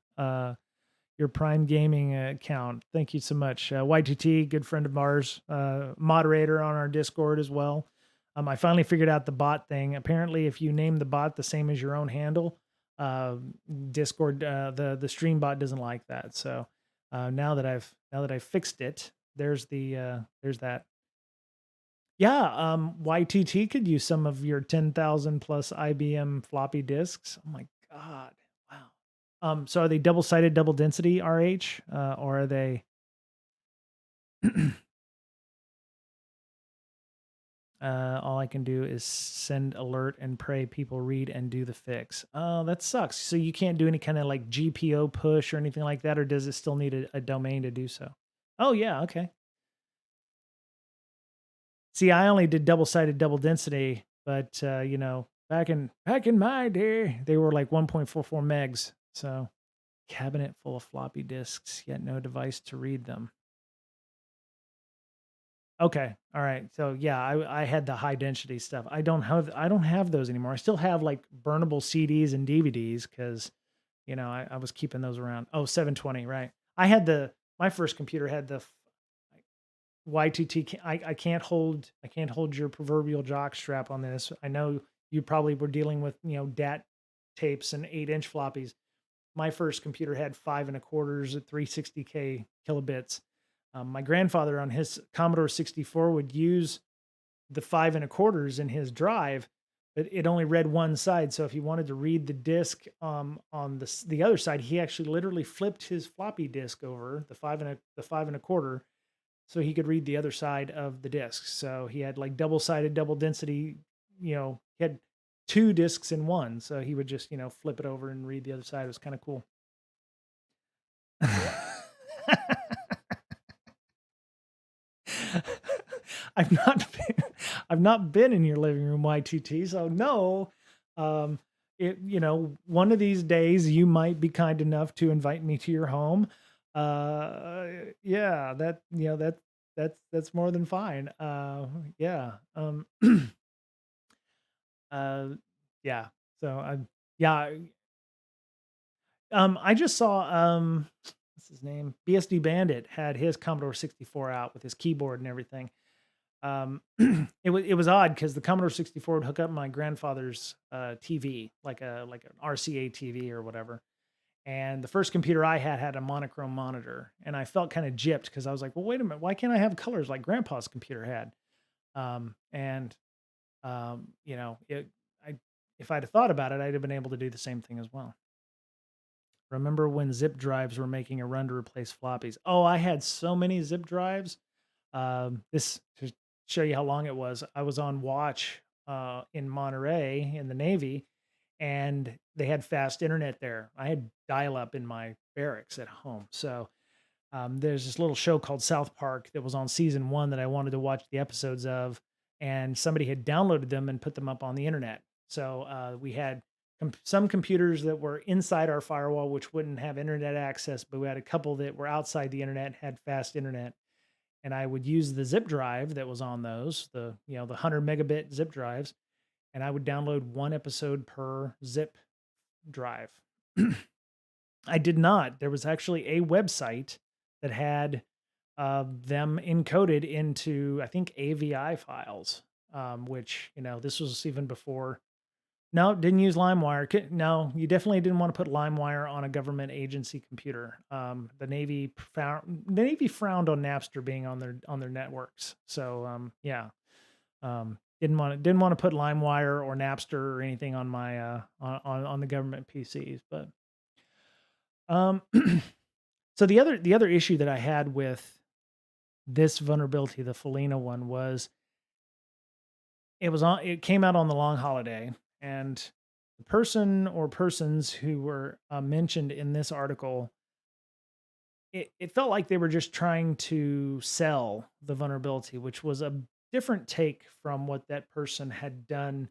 Gaming account. Thank you so much, YTT, good friend of ours, moderator on our Discord as well. I finally figured out the bot thing. Apparently, if you name the bot the same as your own handle, uh, Discord, the stream bot doesn't like that. So now that I've fixed it, there's that. Yeah, YTT could use some of your 10,000 plus IBM floppy disks. Oh my god! Wow. So are they double sided, double density RH, or are they? All I can do is send alert and pray people read and do the fix. Oh, that sucks. So you can't do any kind of like GPO push or anything like that, or does it still need a domain to do so? Oh yeah, okay. See, I only did double-sided double density, but back in my day, they were like 1.44 megs. So cabinet full of floppy disks, yet no device to read them. Okay. All right. So yeah, I had the high density stuff. I don't have those anymore. I still have like burnable CDs and DVDs because I was keeping those around. Oh, 720, right. I had my first computer had the Y2T. I can't hold your proverbial jock strap on this. I know you probably were dealing with, DAT tapes and 8-inch floppies. My first computer had 5 and a quarters at 360K kilobits. My grandfather on his Commodore 64 would use the 5 and a quarters in his drive, but it only read one side. So if he wanted to read the disk on the other side, he actually literally flipped his floppy disk over the 5 and a quarter, so he could read the other side of the disk. So he had like double sided, double density. He had two disks in one, so he would just flip it over and read the other side. It was kind of cool. I've not been, I've not been in your living room, Y2T. So no, um, one of these days you might be kind enough to invite me to your home. Yeah, that's more than fine. Yeah, uh, yeah. So yeah, I just saw, what's his name? BSD Bandit had his Commodore 64 out with his keyboard and everything. It was odd because the Commodore 64 would hook up my grandfather's TV, like an RCA TV or whatever. And the first computer I had a monochrome monitor, and I felt kind of gypped because I was like, well, wait a minute, why can't I have colors like Grandpa's computer had? And it, I if I'd have thought about it, I'd have been able to do the same thing as well. Remember when zip drives were making a run to replace floppies? Oh, I had so many zip drives. This to show you how long it was. I was on watch in Monterey in the Navy, and they had fast internet there. I had dial up in my barracks at home. So there's this little show called South Park that was on season one that I wanted to watch the episodes of, and somebody had downloaded them and put them up on the internet. So we had some computers that were inside our firewall, which wouldn't have internet access, but we had a couple that were outside the internet, had fast internet. And I would use the zip drive that was on those, the 100 megabit zip drives, and I would download one episode per zip drive. I did not. There was actually a website that had them encoded into, I think, AVI files, which, this was even before. No, didn't use LimeWire. No, you definitely didn't want to put LimeWire on a government agency computer. The Navy frowned on Napster being on their networks. So yeah, didn't want to put LimeWire or Napster or anything on my on the government PCs. But um, so the other issue that I had with this vulnerability, the Felina one, was it came out on the long holiday, and the person or persons who were mentioned in this article, it felt like they were just trying to sell the vulnerability, which was a different take from what that person had done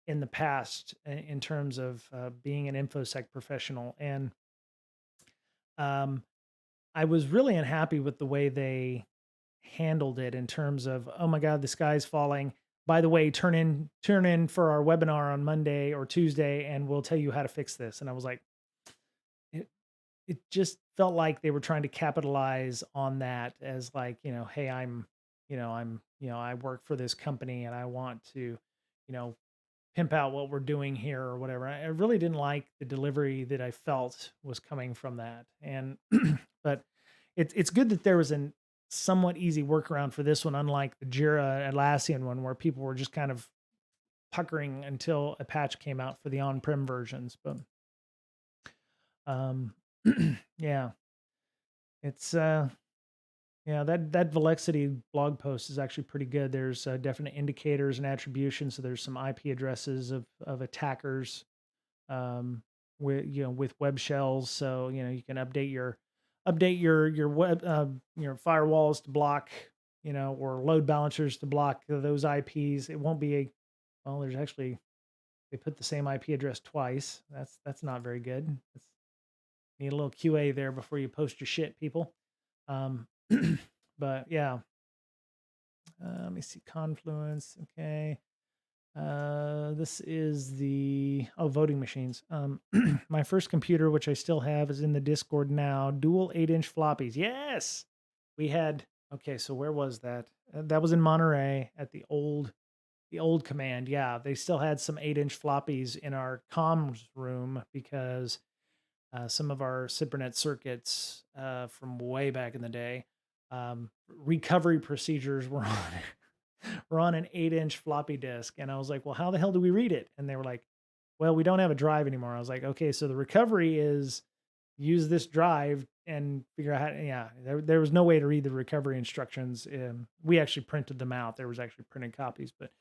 in the past in terms of being an infosec professional. And um, I was really unhappy with the way they handled it in terms of, oh my God, the sky's falling. By the way, turn in for our webinar on Monday or Tuesday, and we'll tell you how to fix this. And I was like, it, it just felt like they were trying to capitalize on that as like, hey, I work for this company and I want to, pimp out what we're doing here or whatever. I really didn't like the delivery that I felt was coming from that. And but it's good that there was an somewhat easy workaround for this one, unlike the Jira Atlassian one where people were just kind of puckering until a patch came out for the on-prem versions. But um yeah, it's Yeah, that Velexity blog post is actually pretty good. There's definite indicators and attribution. So there's some IP addresses of attackers with with web shells. So you can update your web your firewalls to block or load balancers to block those IPs. It won't be a well. There's actually they put the same IP address twice. That's not very good. Need a little QA there before you post your shit, people. Um, but yeah, let me see Confluence. Okay. This is the voting machines. My first computer, which I still have, is in the Discord now. Dual 8-inch floppies. Yes, we had. Okay, so where was that? That was in Monterey at the old command. Yeah, they still had some 8-inch floppies in our comms room because some of our Cybernet circuits from way back in the day, recovery procedures were on were on an 8-inch floppy disk, and I was like, "Well, how the hell do we read it?" And they were like, "Well, we don't have a drive anymore." I was like, "Okay, so the recovery is use this drive and figure out how." Yeah, there was no way to read the recovery instructions. We actually printed them out. There was actually printed copies, but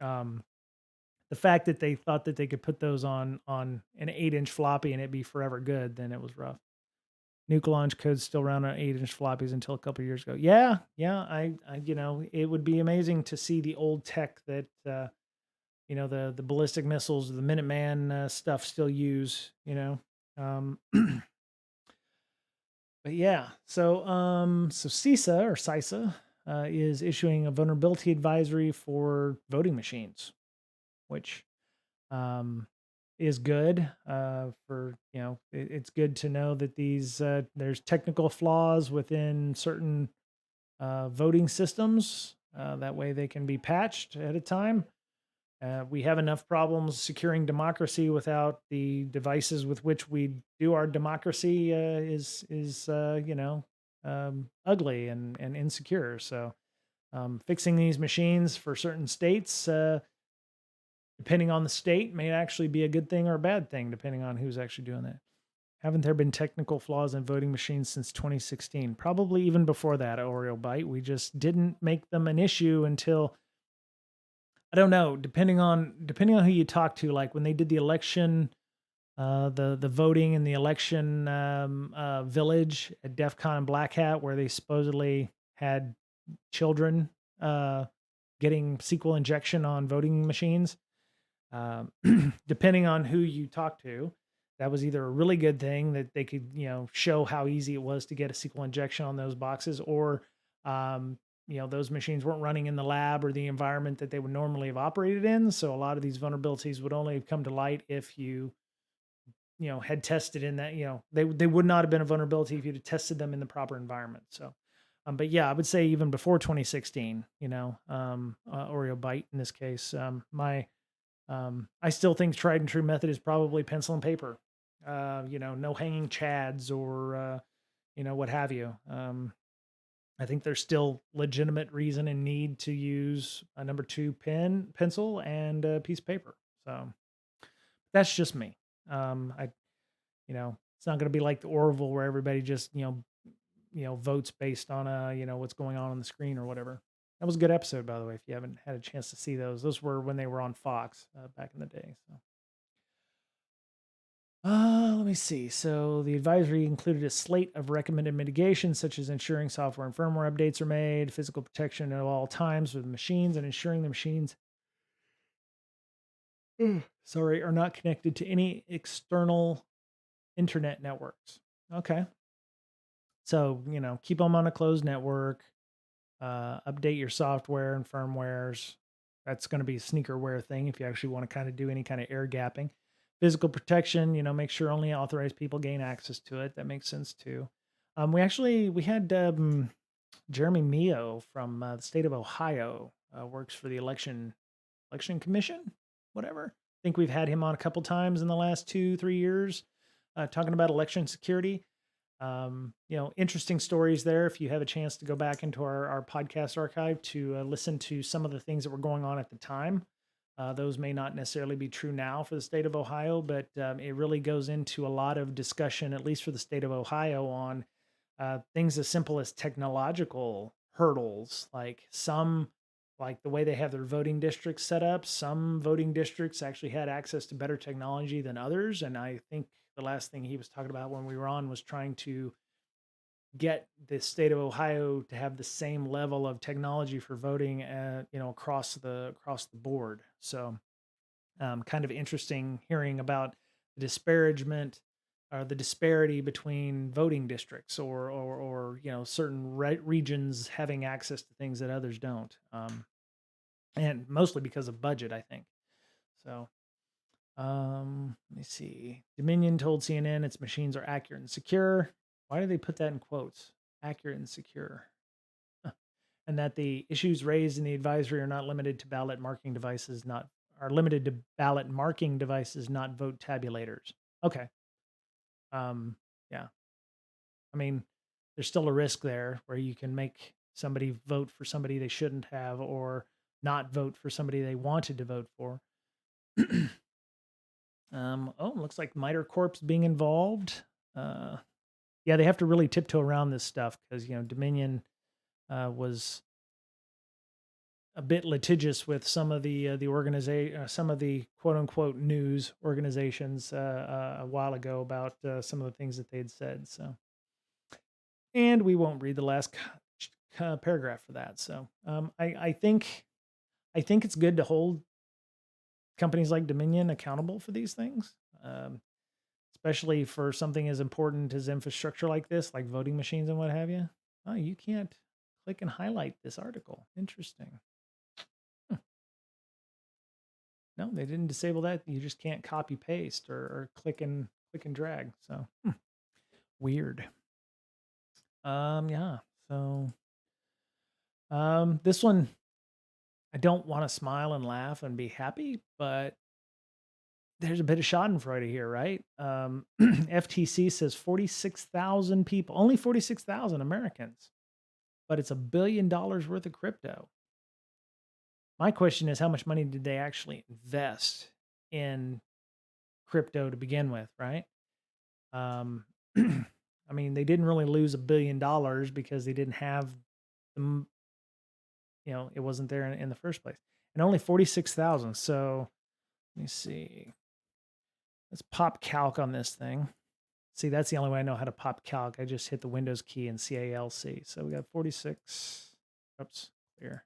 um, the fact that they thought that they could put those on an 8-inch floppy and it'd be forever good, then it was rough. Nuke launch code's still around on 8-inch floppies until a couple years ago. Yeah, yeah. It would be amazing to see the old tech that the ballistic missiles, the Minuteman stuff still use. But yeah. So CISA or CISA is issuing a vulnerability advisory for voting machines, which um, is good for it's good to know that there's technical flaws within certain voting systems. That way they can be patched at a time. We have enough problems securing democracy without the devices with which we do our democracy is ugly and insecure. So fixing these machines for certain states depending on the state, may actually be a good thing or a bad thing, depending on who's actually doing that. Haven't there been technical flaws in voting machines since 2016? Probably even before that, Oreo Byte. We just didn't make them an issue until I don't know. Depending on who you talk to, like when they did the election, the voting in the election village at DEF CON and Black Hat, where they supposedly had children getting SQL injection on voting machines. Um, depending on who you talk to, that was either a really good thing that they could, show how easy it was to get a SQL injection on those boxes, or those machines weren't running in the lab or the environment that they would normally have operated in. So a lot of these vulnerabilities would only have come to light if you had tested in that. They would not have been a vulnerability if you'd have tested them in the proper environment. So. But yeah, I would say even before 2016, Oreo Byte in this case, I still think tried and true method is probably pencil and paper. No hanging chads or what have you. I think there's still legitimate reason and need to use a number two pencil, and a piece of paper. So that's just me. It's not going to be like the Orville where everybody just votes based on what's going on the screen or whatever. That was a good episode, by the way. If you haven't had a chance to see those were when they were on Fox back in the day. So, let me see. So the advisory included a slate of recommended mitigations, such as ensuring software and firmware updates are made, physical protection at all times with machines, and ensuring the machines, sorry, are not connected to any external internet networks. Okay. So keep them on a closed network. Update your software and firmwares. That's going to be a sneakerware thing if you actually want to kind of do any kind of air gapping. Physical protection, make sure only authorized people gain access to it. That makes sense too. We had Jeremy Mio from the state of Ohio, works for the election commission, whatever. I think we've had him on a couple times in the last 2-3 years, talking about election security. Interesting stories there. If you have a chance to go back into our podcast archive to listen to some of the things that were going on at the time, those may not necessarily be true now for the state of Ohio, but it really goes into a lot of discussion, at least for the state of Ohio, on things as simple as technological hurdles, like the way they have their voting districts set up. Some voting districts actually had access to better technology than others. And I think the last thing he was talking about when we were on was trying to get the state of Ohio to have the same level of technology for voting, across the board. So, kind of interesting hearing about the disparagement or the disparity between voting districts, or certain regions having access to things that others don't, and mostly because of budget, I think. So, let me see. Dominion told CNN its machines are accurate and secure. Why do they put that in quotes? Accurate and secure. Huh. And that the issues raised in the advisory are not limited to ballot marking devices, not are limited to ballot marking devices, not vote tabulators. Okay. Um, yeah. I mean, there's still a risk there where you can make somebody vote for somebody they shouldn't have, or not vote for somebody they wanted to vote for. Looks like Miter Corp's being involved. Uh, yeah, they have to really tiptoe around this stuff because Dominion was a bit litigious with some of the organization, some of the quote unquote news organizations a while ago about some of the things that they had said. So, and we won't read the last paragraph for that. So, I think it's good to hold companies like Dominion accountable for these things. Especially for something as important as infrastructure like this, like voting machines and what have you. Oh, you can't click and highlight this article. Interesting. Hmm. No, they didn't disable that. You just can't copy paste or click and drag. So weird. Yeah. So this one, I don't want to smile and laugh and be happy, but there's a bit of Schadenfreude here, right? FTC says 46,000 people, only 46,000 Americans, but it's $1 billion worth of crypto. My question is, how much money did they actually invest in crypto to begin with, right? Um, I mean, they didn't really lose $1 billion because they didn't have them, it wasn't there in the first place. And only 46,000. So let me see. Let's pop calc on this thing. See, that's the only way I know how to pop calc. I just hit the Windows key and CALC. So we got 46. Oops, clear.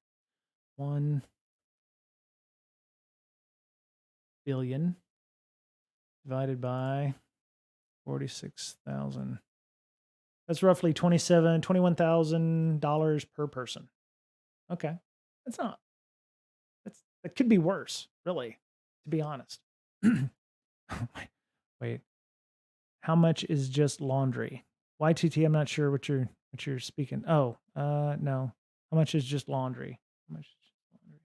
1 billion divided by 46,000. That's roughly $21,000 per person. Okay. That's not, that could be worse, really, to be honest. Wait. How much is just laundry? YTT, I'm not sure what you're speaking. Oh, no. How much is just laundry? How much is just laundry?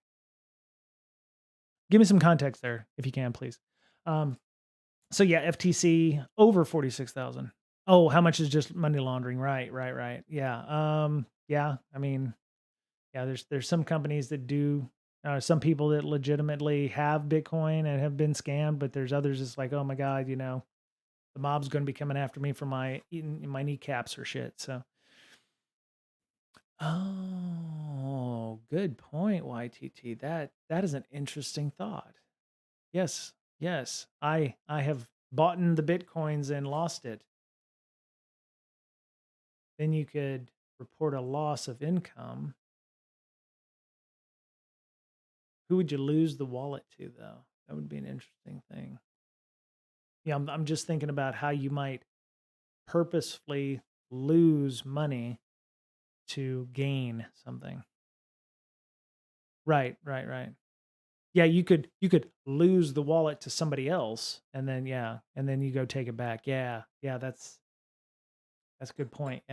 Give me some context there if you can, please. So yeah, FTC over 46,000. Oh, how much is just money laundering? Right. Yeah. Yeah. I mean, yeah. There's some companies that do. Some people that legitimately have Bitcoin and have been scammed, but there's others that's like, oh my god, the mob's going to be coming after me for my eating my kneecaps or shit. So, oh, good point, YTT. That is an interesting thought. Yes, yes. I have bought in the Bitcoins and lost it. Then you could report a loss of income. Who would you lose the wallet to, though? That would be an interesting thing. Yeah, I'm just thinking about how you might purposefully lose money to gain something. Right. Yeah, you could lose the wallet to somebody else, and then you go take it back. Yeah, that's a good point.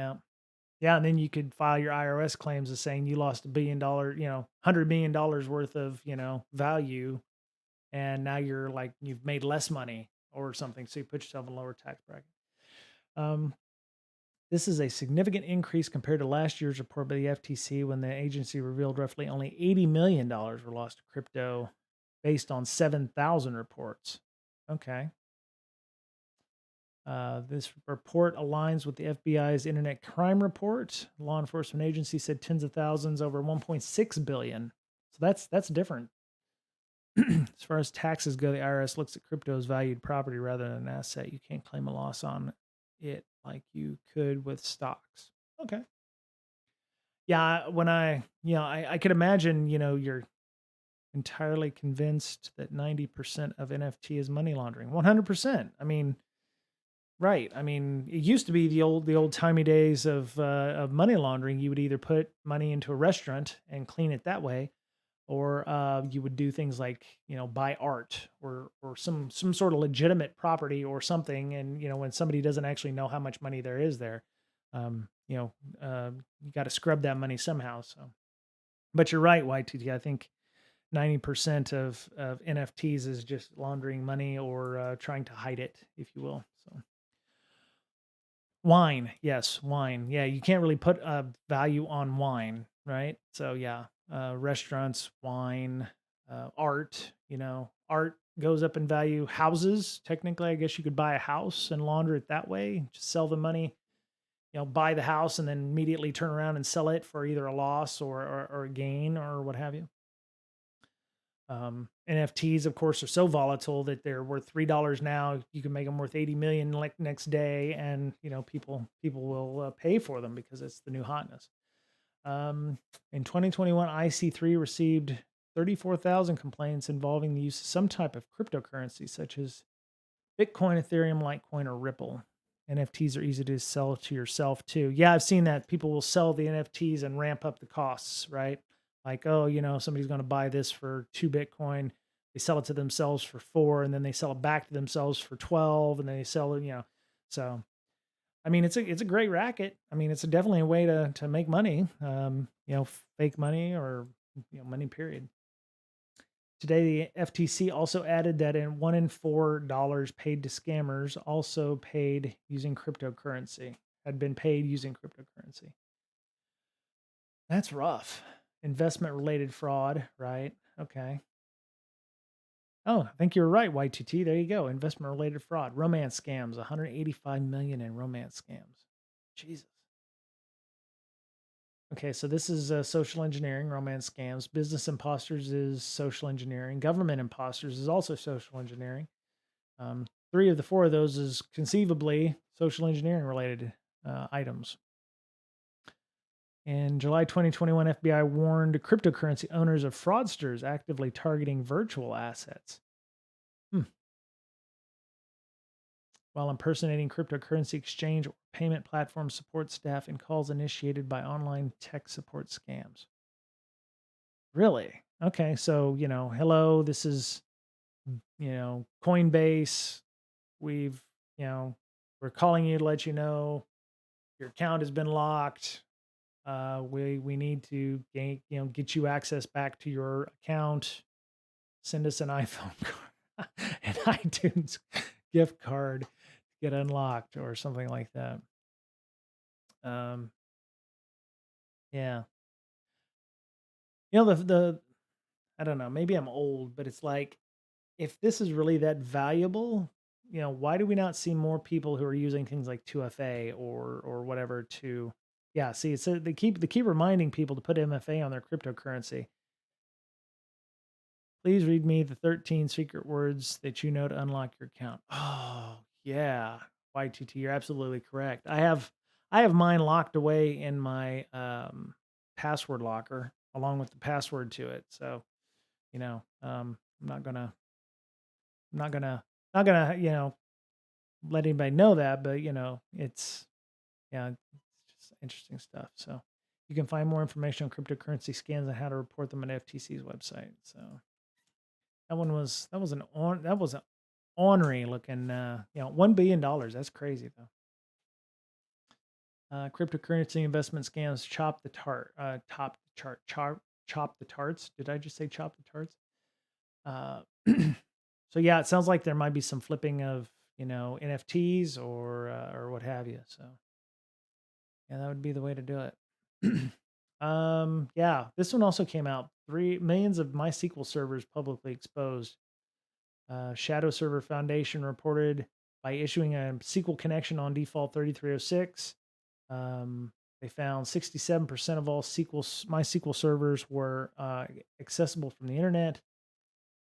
Yeah, and then you could file your IRS claims as saying you lost $1 billion, $100 million worth of value, and now you've made less money or something, so you put yourself in a lower tax bracket. Um, this is a significant increase compared to last year's report by the FTC when the agency revealed roughly only $80 million were lost to crypto based on 7,000 reports. Okay. This report aligns with the FBI's Internet Crime Report. Law enforcement agency said tens of thousands over 1.6 billion. So that's different. As far as taxes go, the IRS looks at crypto as valued property rather than an asset. You can't claim a loss on it like you could with stocks. Okay. Yeah, when I could imagine, you're entirely convinced that 90% of NFT is money laundering. 100%. I mean, right. I mean, it used to be the old-timey days of money laundering. You would either put money into a restaurant and clean it that way, or you would do things like buy art or some sort of legitimate property or something. And when somebody doesn't actually know how much money there is there, um, you know, you got to scrub that money somehow. So, but you're right, YTT. I think 90% of NFTs is just laundering money or trying to hide it, if you will. So. Wine, yes, wine. Yeah, you can't really put a value on wine, right? So yeah, restaurants, wine, art. Art goes up in value. Houses, technically, I guess you could buy a house and launder it that way. Just sell the money, buy the house and then immediately turn around and sell it for either a loss or a gain or what have you. NFTs, of course, are so volatile that they're worth $3 now. You can make them worth 80 million like next day, and people will pay for them because it's the new hotness. In 2021, IC3 received 34,000 complaints involving the use of some type of cryptocurrency, such as Bitcoin, Ethereum, Litecoin, or Ripple. NFTs are easy to sell to yourself too. Yeah, I've seen that. People will sell the NFTs and ramp up the costs, right? Like, oh, somebody's going to buy this for 2 Bitcoin. They sell it to themselves for 4, and then they sell it back to themselves for 12, and then they sell it. So, I mean, it's a great racket. I mean, it's definitely a way to make money. Fake money or money. Period. Today, the FTC also added that in $1 in $4 paid to scammers also paid using cryptocurrency, had been paid using cryptocurrency. That's rough. Investment related fraud, right? Okay. Oh, I think you're right, YTT. There you go. Investment related fraud. Romance scams, 185 million in romance scams. Jesus. Okay, so this is social engineering, romance scams. Business imposters is social engineering. Government imposters is also social engineering. 3 of the 4 of those is conceivably social engineering related items. In July 2021, FBI warned cryptocurrency owners of fraudsters actively targeting virtual assets. While impersonating cryptocurrency exchange or payment platform support staff in calls initiated by online tech support scams. Really? Okay, so, hello, this is, Coinbase. We've, you know, we're calling you to let you know your account has been locked. We need to get you access back to your account. Send us an iPhone card, an iTunes gift card, get unlocked or something like that. Um, yeah, the I don't know. Maybe I'm old, but it's like if this is really that valuable, why do we not see more people who are using things like 2FA or whatever to, yeah, see, it's they keep reminding people to put MFA on their cryptocurrency. Please read me the 13 secret words that you know to unlock your account. Oh, yeah. YTT, you're absolutely correct. I have mine locked away in my password locker along with the password to it. So, I'm not gonna not gonna, let anybody know that, but it's yeah, it's just interesting stuff. So you can find more information on cryptocurrency scams and how to report them on FTC's website. So that was an ornery looking $1 billion. That's crazy though. Cryptocurrency investment scams chop the tarts. Did I just say chop the tarts? Uh, so yeah, it sounds like there might be some flipping of NFTs or what have you. So yeah, that would be the way to do it. Yeah, this one also came out. 3 millions of MySQL servers publicly exposed. Shadow Server Foundation reported by issuing a SQL connection on default 3306. They found 67% of all MySQL servers were accessible from the internet.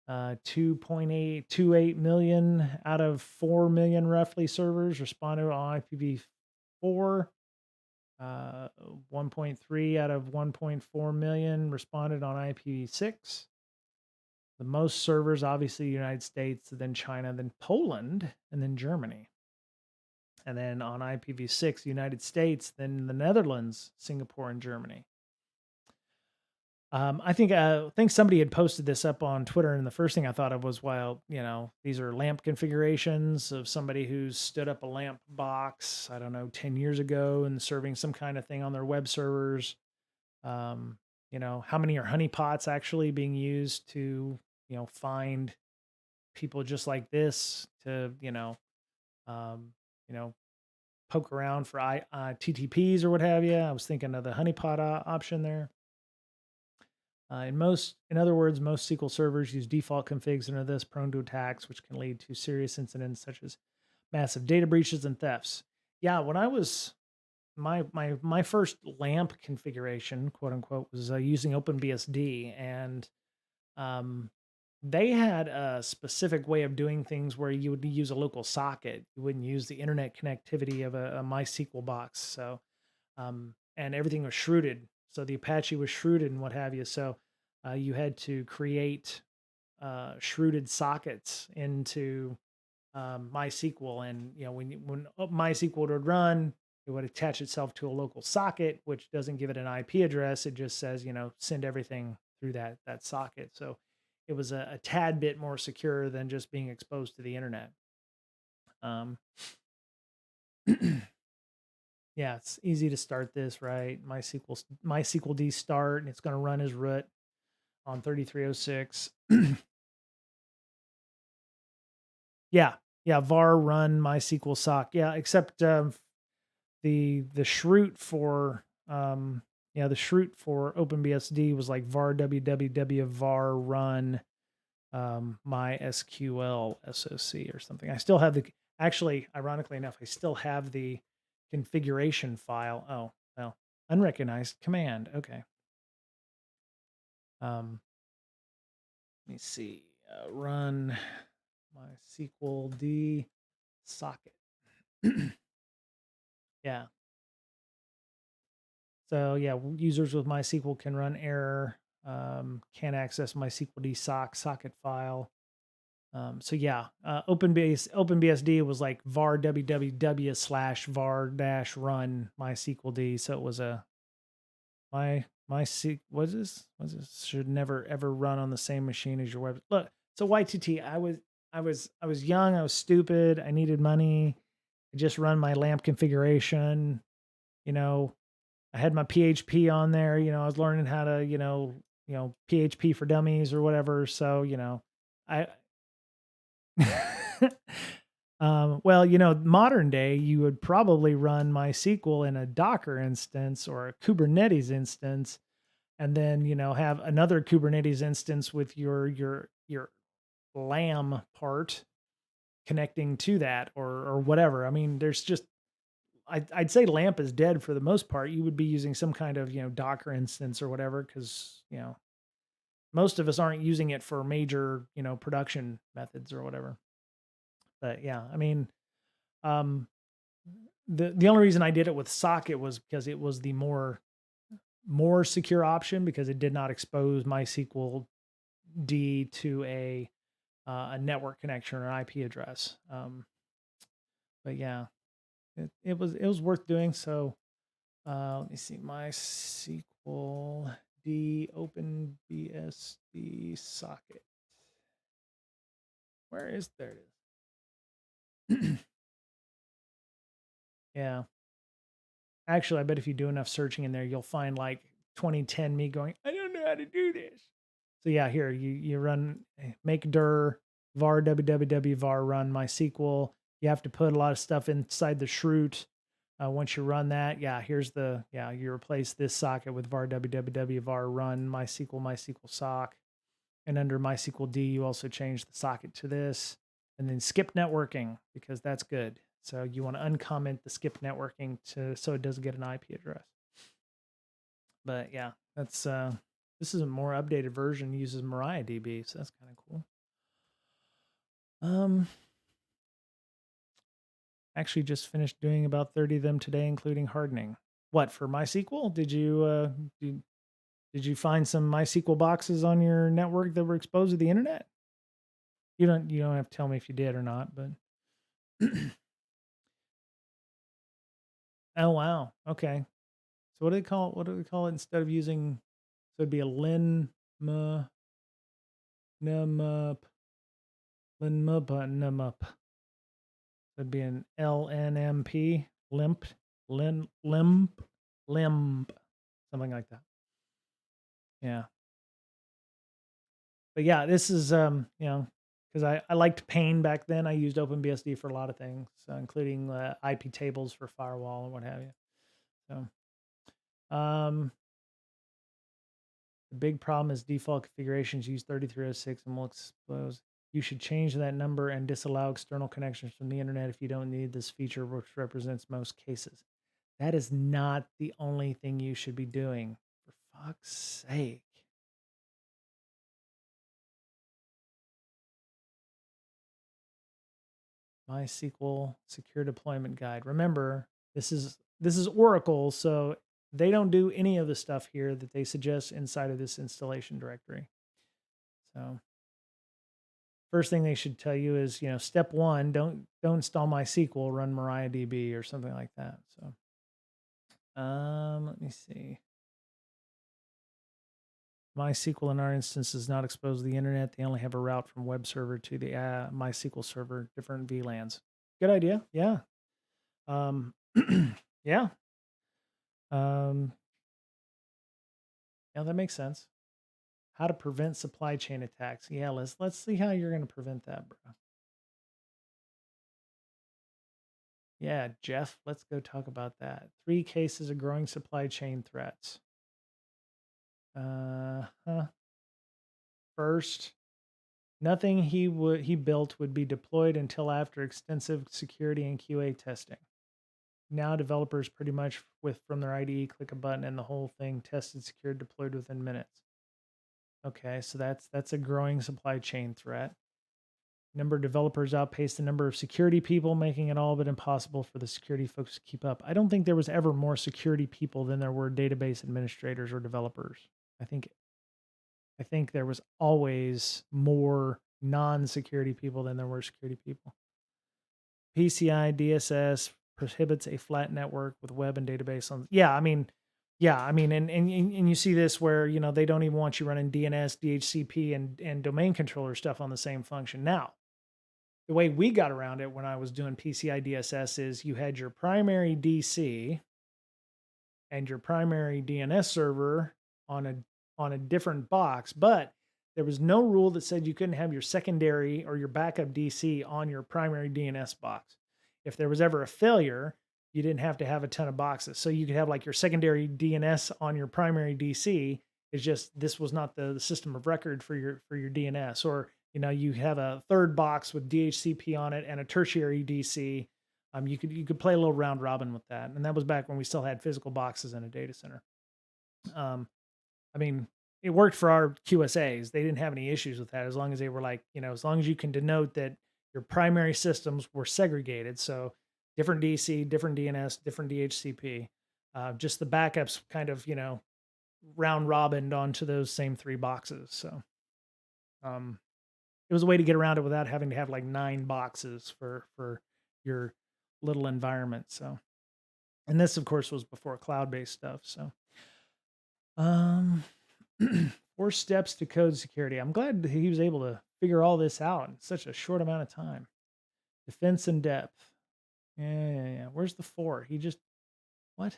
2.828 million out of 4 million roughly servers responded on IPv4. 1.3 out of 1.4 million responded on IPv6. The most servers, obviously, the United States, then China, then Poland, and then Germany. And then on IPv6, United States, then the Netherlands, Singapore, and Germany. I think somebody had posted this up on Twitter, and the first thing I thought of was, well, these are LAMP configurations of somebody who's stood up a LAMP box, I don't know, 10 years ago and serving some kind of thing on their web servers. How many are honeypots actually being used to, find people just like this to, um, you know, poke around for TTPs or what have you. I was thinking of the honeypot option there. In other words, most SQL servers use default configs and are thus prone to attacks, which can lead to serious incidents such as massive data breaches and thefts. Yeah, when I was my first LAMP configuration, quote unquote, was using OpenBSD, and they had a specific way of doing things where you would use a local socket. You wouldn't use the internet connectivity of a MySQL box. So, and everything was shrewded. So the Apache was shrewded and what have you. So you had to create shrewded sockets into MySQL, and when MySQL would run, it would attach itself to a local socket, which doesn't give it an IP address. It just says send everything through that socket. So it was a tad bit more secure than just being exposed to the internet. Yeah, it's easy to start this, right? MySQL D start, and it's going to run as root on 3306. Yeah, var run MySQL sock. Yeah, except the shroot for OpenBSD was like var www var run MySQL SOC or something. I still have ironically enough, I still have the configuration file. Oh, well, unrecognized command. Okay. Let me see. Run MySQL D socket. Yeah. So yeah, users with MySQL can run error, can't access MySQL D socket file. So yeah, OpenBSD was like var www / var - run MySQL D. So it was what's this? Should never ever run on the same machine as your web. Look, so YTT, I was young, I was stupid, I needed money. I just run my LAMP configuration. I had my PHP on there. I was learning how to, PHP for dummies or whatever. So, I, well, modern day, you would probably run MySQL in a Docker instance or a Kubernetes instance, and then, have another Kubernetes instance with your LAM part connecting to that or whatever. I mean, there's just, I'd say LAMP is dead for the most part. You would be using some kind of, Docker instance or whatever, because, most of us aren't using it for major, production methods or whatever. But yeah, I mean, um, the only reason I did it with socket was because it was the more secure option, because it did not expose MySQL D to a network connection or IP address. But yeah, it was worth doing. So let me see, MySQL D OpenBSD socket. Where is there? It is. Yeah. Actually, I bet if you do enough searching in there, you'll find like 2010 me going, I don't know how to do this. So yeah, here you run make dir var www var run MySQL. You have to put a lot of stuff inside the shroot. Once you run that, you replace this socket with var www var run MySQL sock. And under MySQL D, you also change the socket to this. and then skip networking because that's good. So you want to uncomment the skip networking so it doesn't get an IP address. But yeah, that's this is a more updated version, uses MariaDB, so that's kind of cool. Actually just finished doing about 30 of them today, including hardening. What, for MySQL? Did you find some MySQL boxes on your network that were exposed to the internet? You don't have to tell me if you did or not, but oh wow. Okay. So what do they call it? What do we call it instead of using, so it'd be a linmup. It'd be an LNMP, limp, something like that. Yeah. But yeah, this is because I liked Pain back then. I used OpenBSD for a lot of things, including IP tables for firewall and what have you. So, the big problem is default configurations use 3306 and will expose. You should change that number and disallow external connections from the internet if you don't need this feature, which represents most cases. That is not the only thing you should be doing. For fuck's sake. MySQL secure deployment guide. Remember, this is Oracle, so they don't do any of the stuff here that they suggest inside of this installation directory. So first thing they should tell you is, step one, don't install MySQL, run MariaDB or something like that. So let me see. MySQL in our instance is not exposed to the internet. They only have a route from web server to the MySQL server, different VLANs. Good idea. Yeah. Yeah. Yeah, that makes sense. How to prevent supply chain attacks. Yeah, let's see how you're going to prevent that, bro. Yeah, Jeff, let's go talk about that. 3 cases of growing supply chain threats. First, nothing he built would be deployed until after extensive security and QA testing. Now developers pretty much from their IDE click a button and the whole thing tested, secured, deployed within minutes. Okay, so that's a growing supply chain threat. Number of developers outpaced the number of security people, making it all but impossible for the security folks to keep up. I don't think there was ever more security people than there were database administrators or developers. I think there was always more non-security people than there were security people. PCI DSS prohibits a flat network with web and database on. And you see this where they don't even want you running DNS, DHCP, and domain controller stuff on the same function. Now, the way we got around it when I was doing PCI DSS is you had your primary DC and your primary DNS server on a different box, but there was no rule that said you couldn't have your secondary or your backup DC on your primary DNS box. If there was ever a failure, you didn't have to have a ton of boxes. So you could have like your secondary DNS on your primary DC. It's just this was not the system of record for your DNS. Or you have a third box with DHCP on it and a tertiary DC. You could play a little round robin with that, and that was back when we still had physical boxes in a data center. I mean, it worked for our QSAs. They didn't have any issues with that as long as they were like, as long as you can denote that your primary systems were segregated. So different DC, different DNS, different DHCP. Just the backups kind of, round robined onto those same 3 boxes. So it was a way to get around it without having to have like 9 boxes for your little environment. So, and this of course was before cloud-based stuff. So, 4 steps to code security. I'm glad that he was able to figure all this out in such a short amount of time. Defense in depth. Yeah. Where's the 4? He just, what?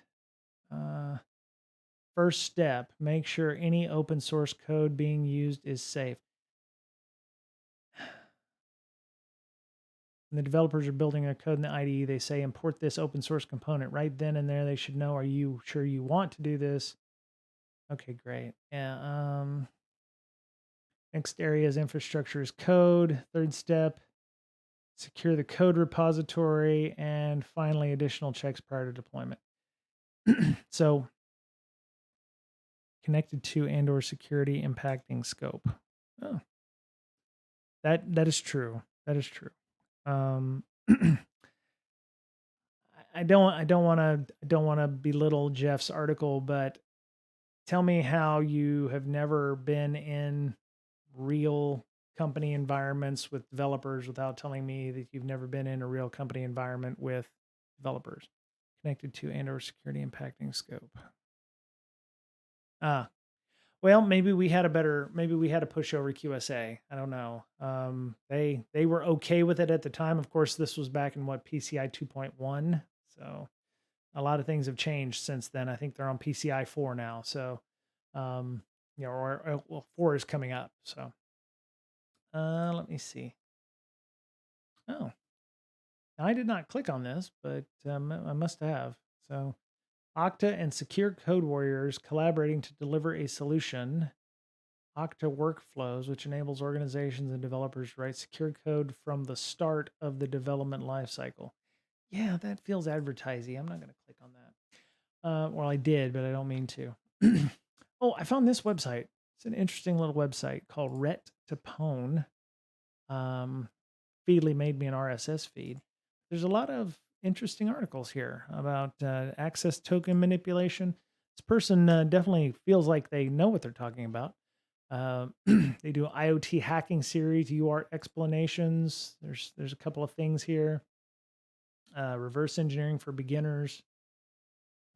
First step, make sure any open source code being used is safe. When the developers are building their code in the IDE, they say import this open source component. Right then and there, they should know, are you sure you want to do this? Okay, great. Yeah. Next area is infrastructure as code. Third step, secure the code repository, and finally additional checks prior to deployment. So connected to and/or security impacting scope. Oh, that is true. That is true. Um, I don't want to belittle Jeff's article, but tell me how you have never been in real company environments with developers without telling me that you've never been in a real company environment with developers connected to and/or security impacting scope. Ah, well, maybe we had a pushover QSA. I don't know. They were okay with it at the time. Of course, this was back in what, PCI 2.1. So a lot of things have changed since then. I think they're on PCI 4 now. So, um, well, 4 is coming up. So, let me see. Oh, I did not click on this, but I must have. So, Okta and Secure Code Warriors collaborating to deliver a solution. Okta Workflows, which enables organizations and developers to write secure code from the start of the development lifecycle. Yeah, that feels advertising. I'm not going to click on that. Well, I did, but I don't mean to. Oh, I found this website. It's an interesting little website called Ret to Pwn. Feedly made me an RSS feed. There's a lot of interesting articles here about access token manipulation. This person definitely feels like they know what they're talking about. They do IoT hacking series, UART explanations. There's a couple of things here. Reverse engineering for beginners.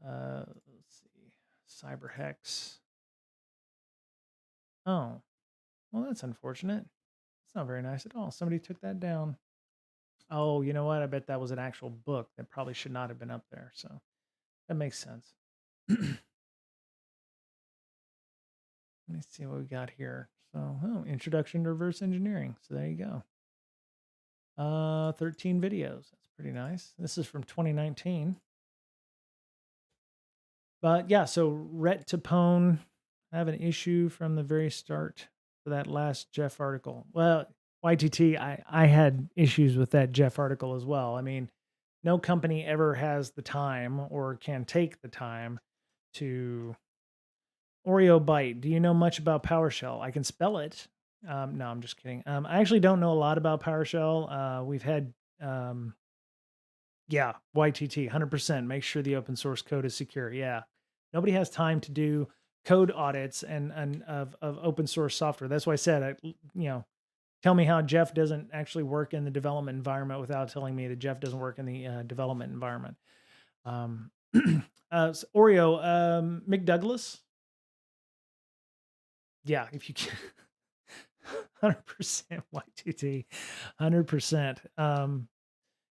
Let's see, cyber hex. Oh, well, that's unfortunate. It's not very nice at all. Somebody took that down. Oh, you know what? I bet that was an actual book that probably should not have been up there. So that makes sense. Let me see what we got here. So, introduction to reverse engineering. So there you go. 13 videos. That's pretty nice. This is from 2019. But yeah, so Ret to Pwn, I have an issue from the very start for that last Jeff article. Well, YTT, I had issues with that Jeff article as well. I mean, no company ever has the time or can take the time to Oreo Byte. Do you know much about PowerShell? I can spell it. No, I'm just kidding. I actually don't know a lot about PowerShell. We've had, yeah, YTT, 100%. Make sure the open source code is secure. Yeah, nobody has time to do code audits and of open source software. That's why I said, tell me how Jeff doesn't actually work in the development environment without telling me that Jeff doesn't work in the development environment. Oreo, Mick Douglas. Yeah, if you can. 100% YTT, 100%.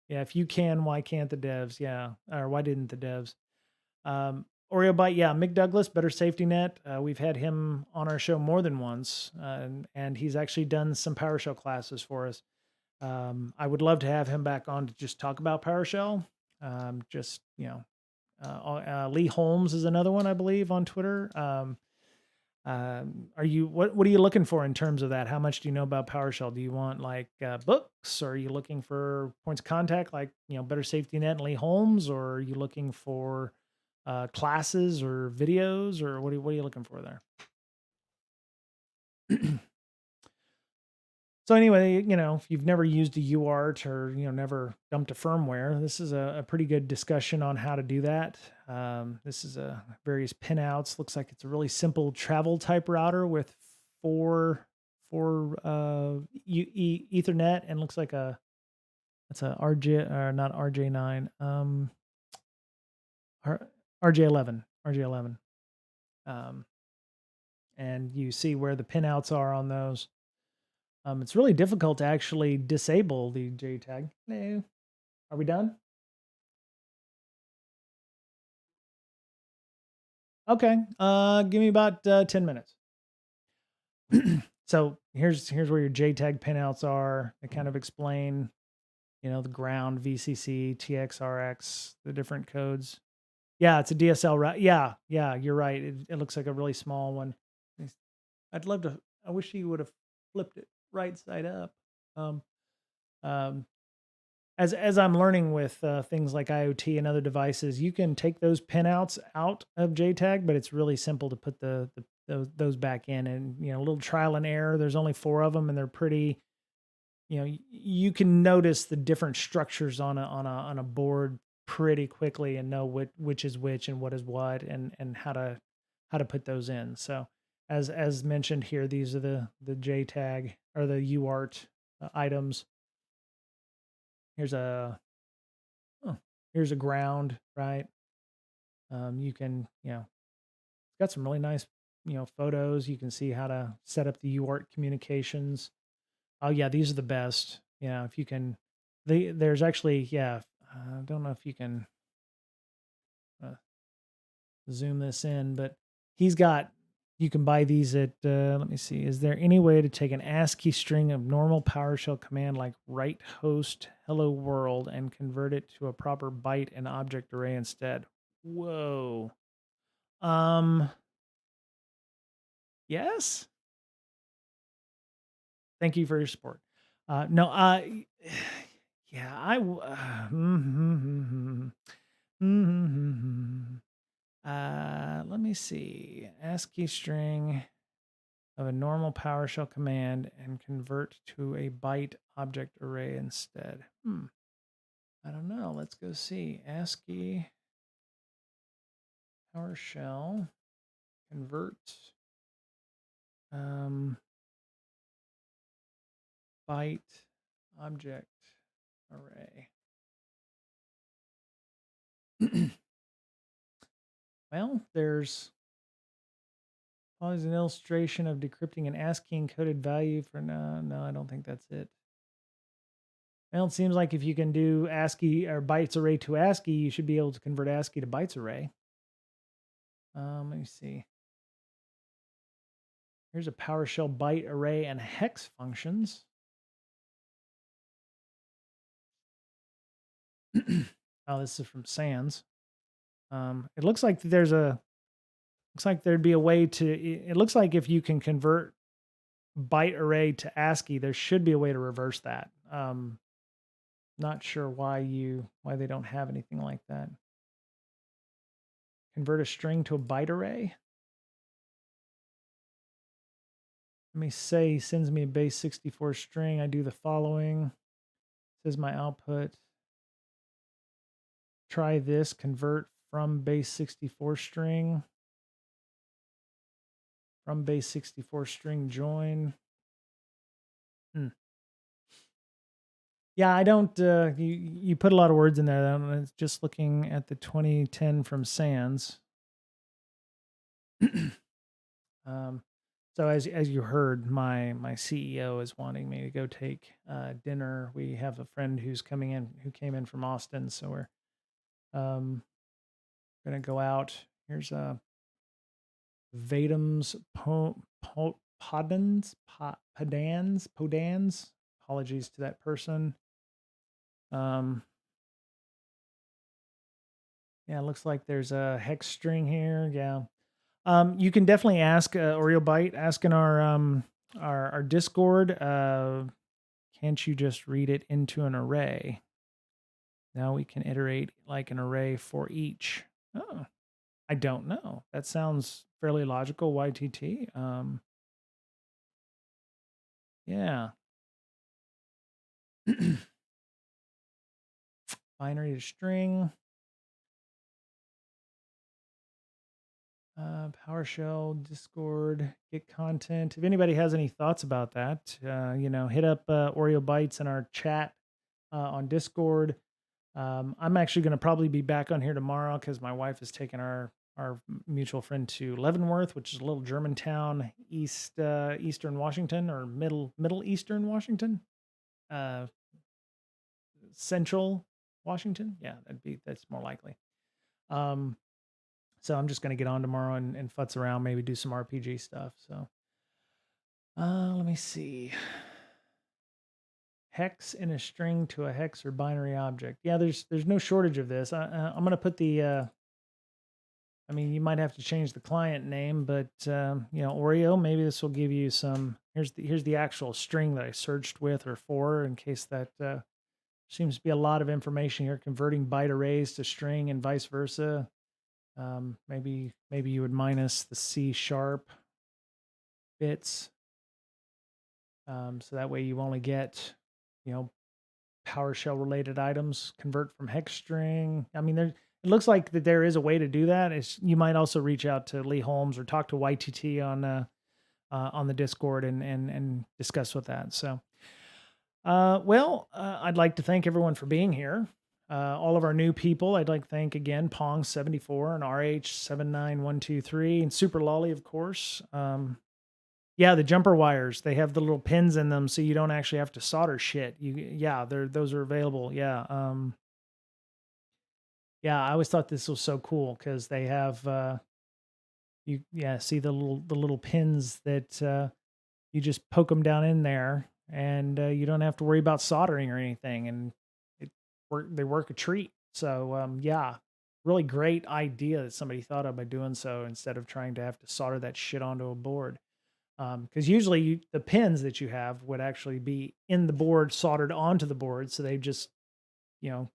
Yeah, if you can, why can't the devs? Yeah, or why didn't the devs? Oreo Byte, yeah, Mick Douglas, Better Safety Net. We've had him on our show more than once, and he's actually done some PowerShell classes for us. I would love to have him back on to just talk about PowerShell. Lee Holmes is another one, I believe, on Twitter. What are you looking for in terms of that? How much do you know about PowerShell? Do you want like books, or are you looking for points of contact like Better Safety Net and Lee Holmes, or are you looking for classes or videos, or what are you looking for there? So anyway, if you've never used a UART or never dumped a firmware, this is a pretty good discussion on how to do that. This is a various pinouts. Looks like it's a really simple travel type router with four Ethernet, and looks like that's a RJ, or not RJ9, RJ11. And you see where the pinouts are on those. It's really difficult to actually disable the JTAG. Hello. Are we done? Okay. Give me about 10 minutes. So here's where your JTAG pinouts are. They kind of explain, the ground, VCC, TXRX, the different codes. Yeah, it's a DSL route. Yeah, you're right. It looks like a really small one. I wish he would have flipped it right side up. Um, as I'm learning with things like IoT and other devices, you can take those pinouts out of JTAG, but it's really simple to put those back in, and a little trial and error. There's only 4 of them, and they're pretty. You can notice the different structures on a board pretty quickly and know which is which and what is what, and how to put those in. So as mentioned here, these are the JTAG or the UART items. Here's a oh, here's a ground, right? You can, it's got some really nice, photos. You can see how to set up the UART communications. Oh yeah, these are the best. Yeah, if you can, there's actually, yeah. I don't know if you can uh, zoom this in, but he's got. You can buy these at. Let me see. Is there any way to take an ASCII string of normal PowerShell command like write host hello world and convert it to a proper byte and object array instead? Whoa. Um. Yes. Thank you for your support. No. Yeah. Let me see. ASCII string of a normal PowerShell command and convert to a byte object array instead. I don't know. Let's go see. ASCII PowerShell convert byte object array. Well, there's always an illustration of decrypting an ASCII encoded value for no, I don't think that's it. Well, it seems like if you can do ASCII or bytes array to ASCII, you should be able to convert ASCII to bytes array. Let me see. Here's a PowerShell byte array and hex functions. Oh, this is from Sans. It looks like there'd be a way to. It looks like if you can convert byte array to ASCII, there should be a way to reverse that. Not sure why they don't have anything like that. Convert a string to a byte array. Let me say he sends me a base 64 string. I do the following. Says my output. Try this, convert from base 64 string. From base 64 string join. Yeah, I don't, you put a lot of words in there. It's just looking at the 2010 from Sans. So as you heard, my CEO is wanting me to go take dinner. We have a friend who came in from Austin, so we're gonna go out. Here's Vadum's Podans. Apologies to that person. Yeah, it looks like there's a hex string here. Yeah. You can definitely ask Oreo Byte, ask in our Discord. Can't you just read it into an array? Now we can iterate like an array for each. Oh, I don't know. That sounds fairly logical. YTT. Yeah. Binary to string. PowerShell, Discord, get content. If anybody has any thoughts about that, hit up Oreo Bytes in our chat on Discord. I'm actually going to probably be back on here tomorrow because my wife is taking our mutual friend to Leavenworth, which is a little German town, Eastern Washington, or Middle Eastern Washington, Central Washington. Yeah, that's more likely. So I'm just going to get on tomorrow and futz around, maybe do some RPG stuff. So let me see. Hex in a string to a hex or binary object. Yeah, there's no shortage of this. I'm going to put the, I mean, you might have to change the client name, but Oreo, maybe this will give you some, here's the actual string that I searched with or for in case that Seems to be a lot of information here, converting byte arrays to string and vice versa. Maybe you would minus the C sharp bits. So that way you only get, you know, PowerShell related items, convert from hex string. I mean, it looks like that there is a way to do that. You might also reach out to Lee Holmes or talk to YTT on the Discord and discuss with that. So, I'd like to thank everyone for being here. All of our new people, I'd like to thank again Pong74 and RH79123 and Super Lolly, of course. Yeah, the jumper wires, they have the little pins in them so you don't actually have to solder shit. Yeah, those are available. Yeah. Yeah, I always thought this was so cool because they have see the little pins that you just poke them down in there and you don't have to worry about soldering or anything, and they work a treat. So yeah, really great idea that somebody thought of by doing so instead of trying to have to solder that shit onto a board. Because usually the pins that you have would actually be in the board, soldered onto the board. So they just, you know,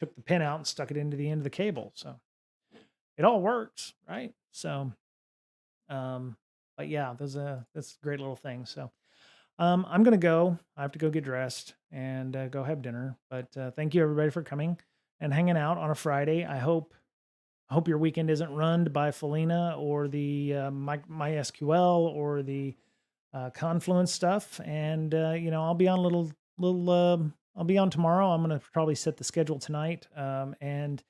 took the pin out and stuck it into the end of the cable. So it all works, right? So, um, but yeah, that's a great little thing. So I'm gonna go. I have to go get dressed and go have dinner. But thank you everybody for coming and hanging out on a Friday. I hope your weekend isn't run by Felina or the MySQL or the Confluence stuff. And I'll be on a little. I'll be on tomorrow. I'm gonna probably set the schedule tonight. And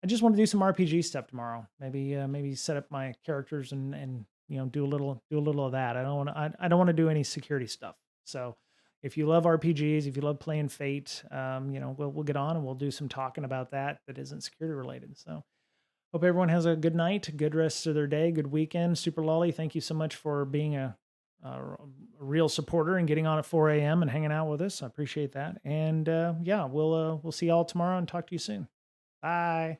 I just want to do some RPG stuff tomorrow. Maybe set up my characters and do a little of that. I don't want to do any security stuff. So if you love RPGs, if you love playing Fate, we'll get on and we'll do some talking about that isn't security related. So hope everyone has a good night, good rest of their day, good weekend. Super Lolly, thank you so much for being a real supporter and getting on at 4 a.m. and hanging out with us. I appreciate that. And yeah, we'll see y'all tomorrow and talk to you soon. Bye.